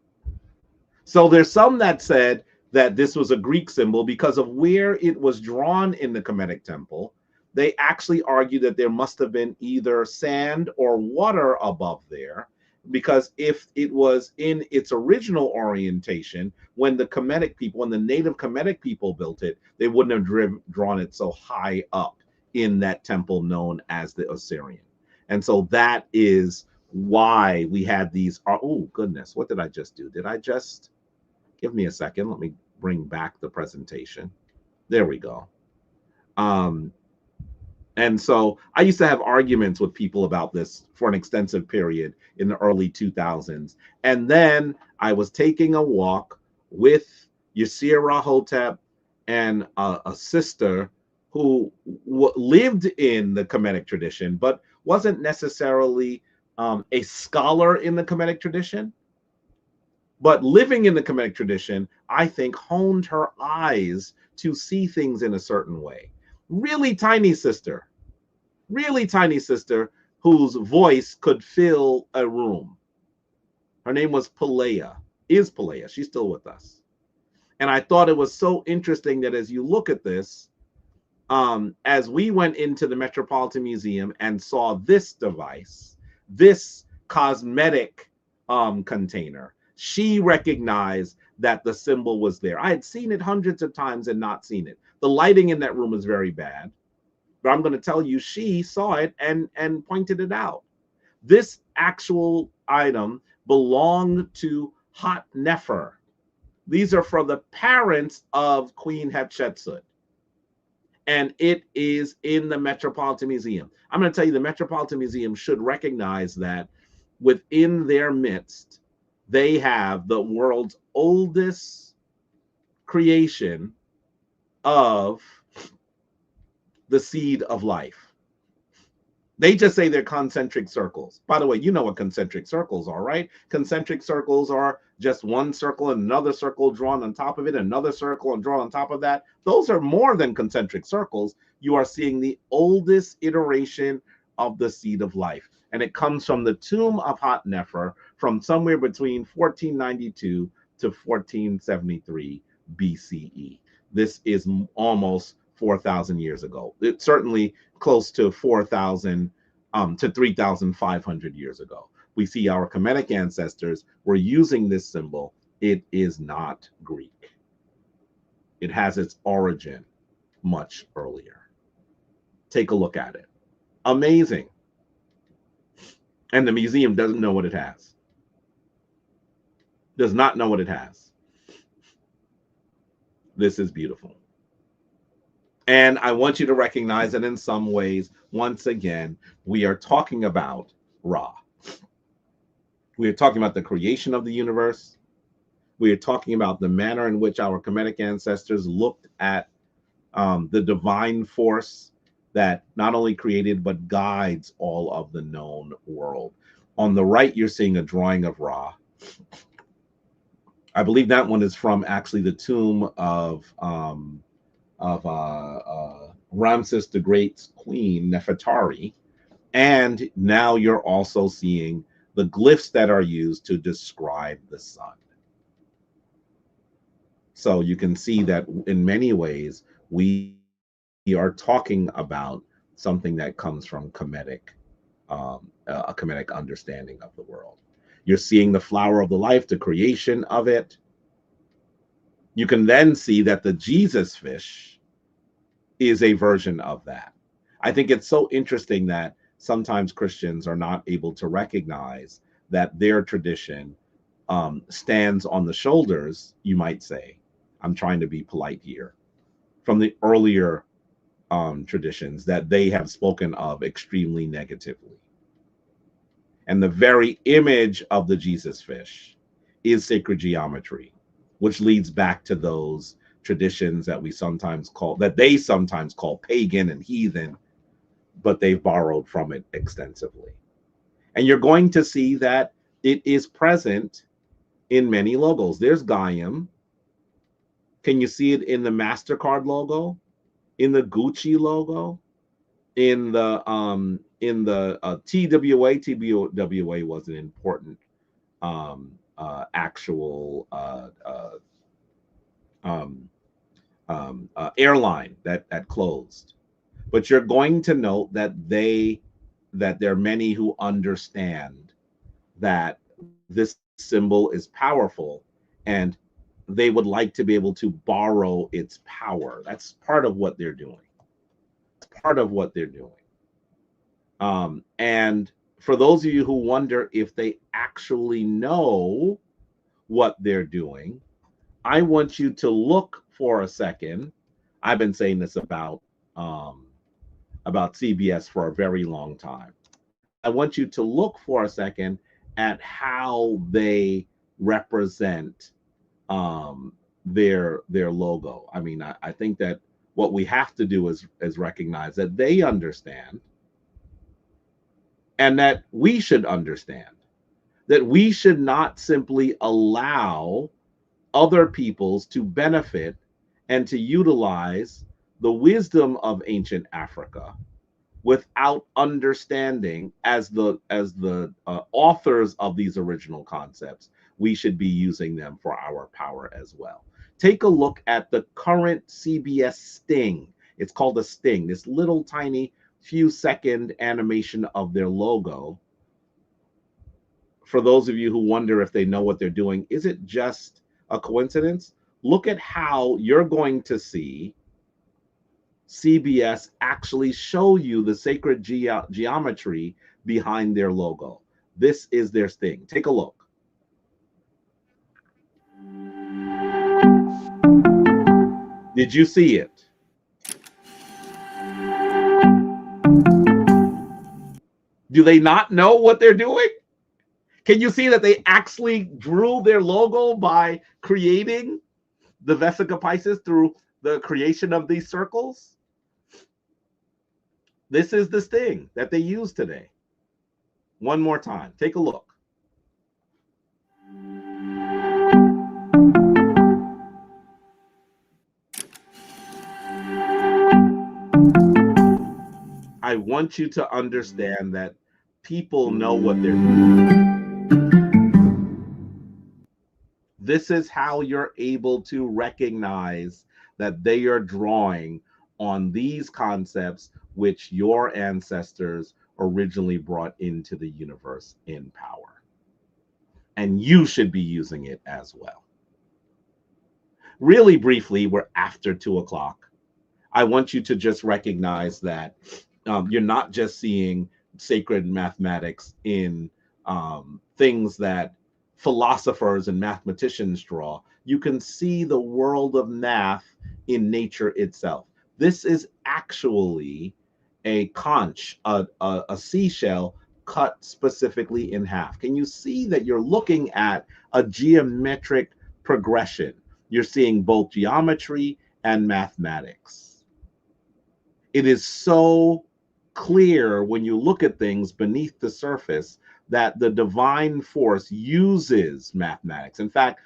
So there's some that said that this was a Greek symbol because of where it was drawn in the Kemetic temple. They actually argue that there must have been either sand or water above there, because if it was in its original orientation, when the Kemetic people, when the native Kemetic people built it, they wouldn't have drawn it so high up in that temple known as the Assyrian. And so that is why we had these. Oh, goodness. What did I just do? Did I just... Give me a second. Let me bring back the presentation. There we go. And so I used to have arguments with people about this for an extensive period in the early 2000s. And then I was taking a walk with Yasira Hotep and a sister who lived in the Kemetic tradition, but wasn't necessarily a scholar in the Kemetic tradition. But living in the Kemetic tradition, I think, honed her eyes to see things in a certain way. Really tiny sister whose voice could fill a room. Her name was Pelea, is Pelea. She's still with us. And I thought it was so interesting that as you look at this, as we went into the Metropolitan Museum and saw this device, this cosmetic container, she recognized that the symbol was there. I had seen it hundreds of times and not seen it. The lighting in that room was very bad, but I'm going to tell you, she saw it and pointed it out. This actual item belonged to Hot Nefer. These are for the parents of Queen Hatshepsut. And it is in the Metropolitan Museum. I'm going to tell you, the Metropolitan Museum should recognize that within their midst, they have the world's oldest creation of the seed of life. They just say they're concentric circles. By the way, you know what concentric circles are, right? Concentric circles are just one circle and another circle drawn on top of it, another circle and drawn on top of that. Those are more than concentric circles. You are seeing the oldest iteration of the seed of life. And it comes from the tomb of Hot Nefer from somewhere between 1492 to 1473 BCE. This is almost 4,000 years ago. It's certainly close to 4,000 to 3,500 years ago. We see our Kemetic ancestors were using this symbol. It is not Greek. It has its origin much earlier. Take a look at it. Amazing. And the museum doesn't know what it has. Does not know what it has. This is beautiful. And I want you to recognize that in some ways, once again, we are talking about Ra. We are talking about the creation of the universe. We are talking about the manner in which our Kemetic ancestors looked at the divine force that not only created, but guides all of the known world. On the right, you're seeing a drawing of Ra. I believe that one is from actually the tomb of Ramses the Great's queen, Nefertari. And now you're also seeing the glyphs that are used to describe the sun. So you can see that in many ways, we are talking about something that comes from Kemetic, a Kemetic understanding of the world. You're seeing the flower of the life, the creation of it. You can then see that the Jesus fish is a version of that. I think it's so interesting that sometimes Christians are not able to recognize that their tradition stands on the shoulders, you might say. I'm trying to be polite here, from the earlier traditions that they have spoken of extremely negatively. And the very image of the Jesus fish is sacred geometry, which leads back to those traditions that we sometimes call, that they sometimes call pagan and heathen, but they've borrowed from it extensively. And you're going to see that it is present in many logos. There's Gaiam. Can you see it in the MasterCard logo? in the Gucci logo, in the TWA was an important actual airline that closed. But you're going to note that there are many who understand that this symbol is powerful, and they would like to be able to borrow its power. That's part of what they're doing. Part of what they're doing. And for those of you who wonder if they actually know what they're doing, I want you to look for a second. I've been saying this about CBS for a very long time. I want you to look for a second at how they represent their logo. I mean, I think that what we have to do is recognize that they understand, and that we should understand, that we should not simply allow other peoples to benefit and to utilize the wisdom of ancient Africa without understanding, as the authors of these original concepts, we should be using them for our power as well. Take a look at the current CBS Sting. It's called a Sting, this little tiny few second animation of their logo. For those of you who wonder if they know what they're doing, is it just a coincidence? Look at how you're going to see CBS actually show you the sacred geometry behind their logo. This is their Sting. Take a look. Did you see it? Do they not know what they're doing? Can you see that they actually drew their logo by creating the Vesica Piscis through the creation of these circles? This is the Sting that they use today. One more time. Take a look. I want you to understand that people know what they're doing. This is how you're able to recognize that they are drawing on these concepts which your ancestors originally brought into the universe in power. And you should be using it as well. Really briefly, we're after 2 o'clock. I want you to just recognize that you're not just seeing sacred mathematics in things that philosophers and mathematicians draw. You can see the world of math in nature itself. This is actually a conch, a seashell cut specifically in half. Can you see that you're looking at a geometric progression? You're seeing both geometry and mathematics. It is so clear when you look at things beneath the surface that the divine force uses mathematics. In fact,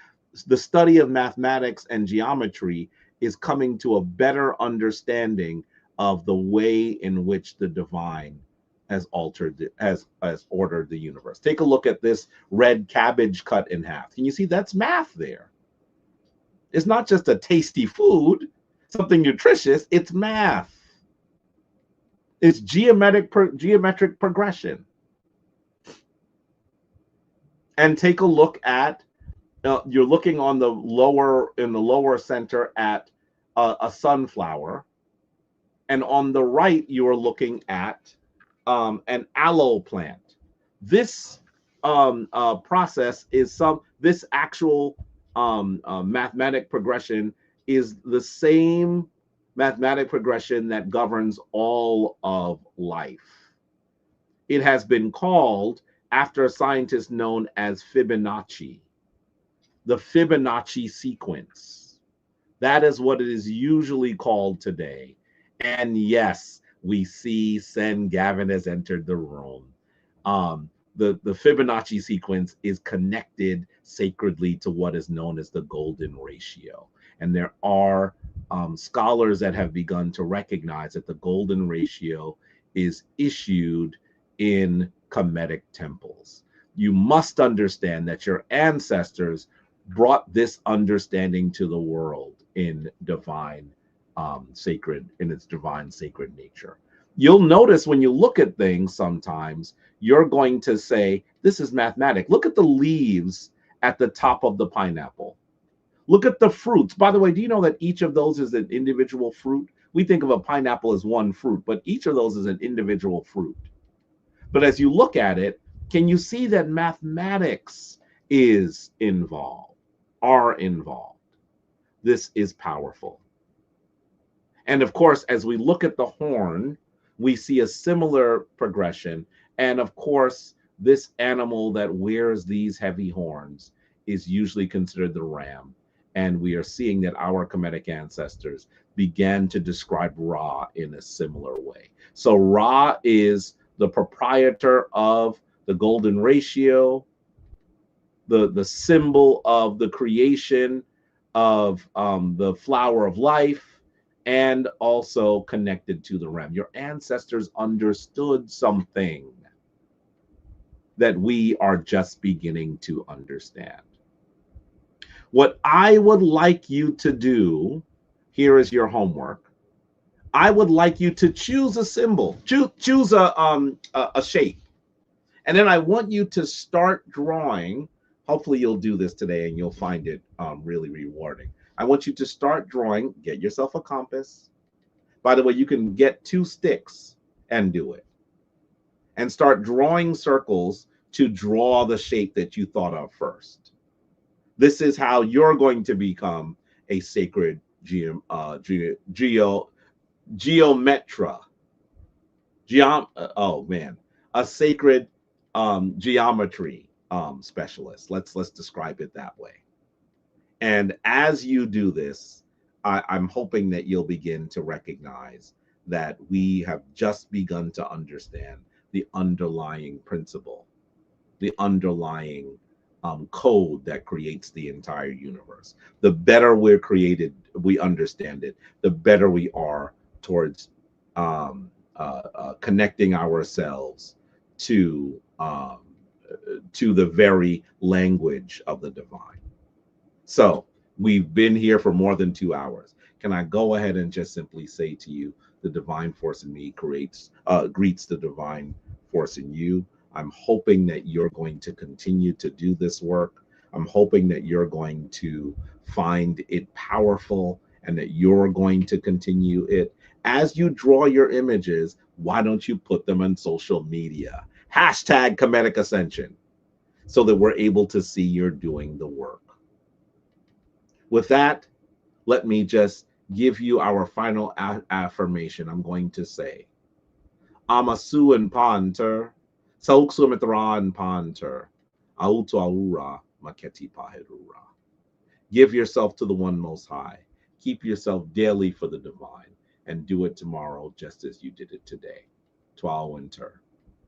the study of mathematics and geometry is coming to a better understanding of the way in which the divine has ordered the universe. Take a look at this red cabbage cut in half. Can you see that's math there? It's not just a tasty food, something nutritious, it's math. It's geometric progression. And take a look at, you're looking on the lower center at a sunflower, and on the right you are looking at an aloe plant. This process is this actual mathematic progression is the same mathematic progression that governs all of life. It has been called after a scientist known as Fibonacci, the Fibonacci sequence. That is what it is usually called today. And yes, we see Sen Gavin has entered the room. The Fibonacci sequence is connected sacredly to what is known as the golden ratio. And there are scholars that have begun to recognize that the golden ratio is issued in Kemetic temples. You must understand that your ancestors brought this understanding to the world in divine sacred, in its divine sacred nature. You'll notice when you look at things sometimes, you're going to say, this is mathematic. Look at the leaves at the top of the pineapple. Look at the fruits. By the way, do you know that each of those is an individual fruit? We think of a pineapple as one fruit, but each of those is an individual fruit. But as you look at it, can you see that mathematics is involved, are involved? This is powerful. And of course, as we look at the horn, we see a similar progression. And of course, this animal that wears these heavy horns is usually considered the ram. And we are seeing that our Kemetic ancestors began to describe Ra in a similar way. So Ra is the proprietor of the golden ratio, the symbol of the creation of the flower of life, and also connected to the ram. Your ancestors understood something that we are just beginning to understand. What I would like you to do, here is your homework. I would like you to choose a symbol, choose a shape. And then I want you to start drawing. Hopefully you'll do this today and you'll find it really rewarding. I want you to start drawing, get yourself a compass. By the way, you can get 2 sticks and do it. And start drawing circles to draw the shape that you thought of first. This is how you're going to become a sacred geometra. A sacred geometry specialist. Let's describe it that way. And as you do this, I'm hoping that you'll begin to recognize that we have just begun to understand the underlying principle, the underlying code that creates the entire universe. The better we're created, we understand it, the better we are towards connecting ourselves to the very language of the divine. So we've been here for more than 2 hours. Can I go ahead and just simply say to you, the divine force in me greets the divine force in you. I'm hoping that you're going to continue to do this work. I'm hoping that you're going to find it powerful and that you're going to continue it. As you draw your images, why don't you put them on social media? Hashtag Kemetic Ascension, so that we're able to see you're doing the work. With that, let me just give you our final affirmation. I'm going to say, Amasuan Panter, Sauksumitran Panter, Autuaura Maketi Pahirura. Give yourself to the one most high. Keep yourself daily for the divine, and do it tomorrow just as you did it today. Tual Winter.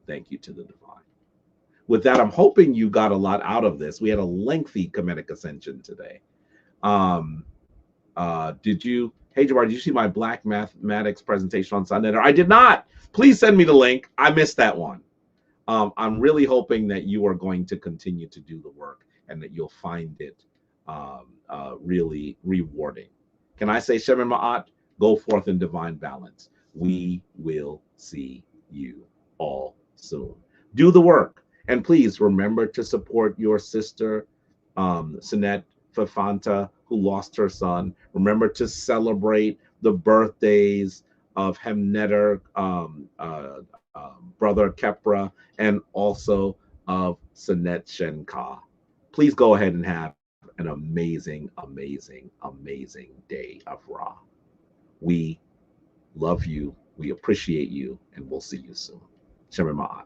Thank you to the divine. With that, I'm hoping you got a lot out of this. We had a lengthy Kemetic Ascension today. Did you, hey Jabbar, did you see my Black Mathematics presentation on Sunday? I did not. Please send me the link. I missed that one. I'm really hoping that you are going to continue to do the work and that you'll find it really rewarding. Can I say Shem Ma'at? Go forth in divine balance. We will see you all soon. Do the work. And please remember to support your sister, Sinette Fafanta, who lost her son. Remember to celebrate the birthdays of Hemnetter, brother Kepra, and also of Sinette Shenka. Please go ahead and have an amazing, amazing, amazing day of Ra. We love you, we appreciate you, and we'll see you soon. Shem Ma'at.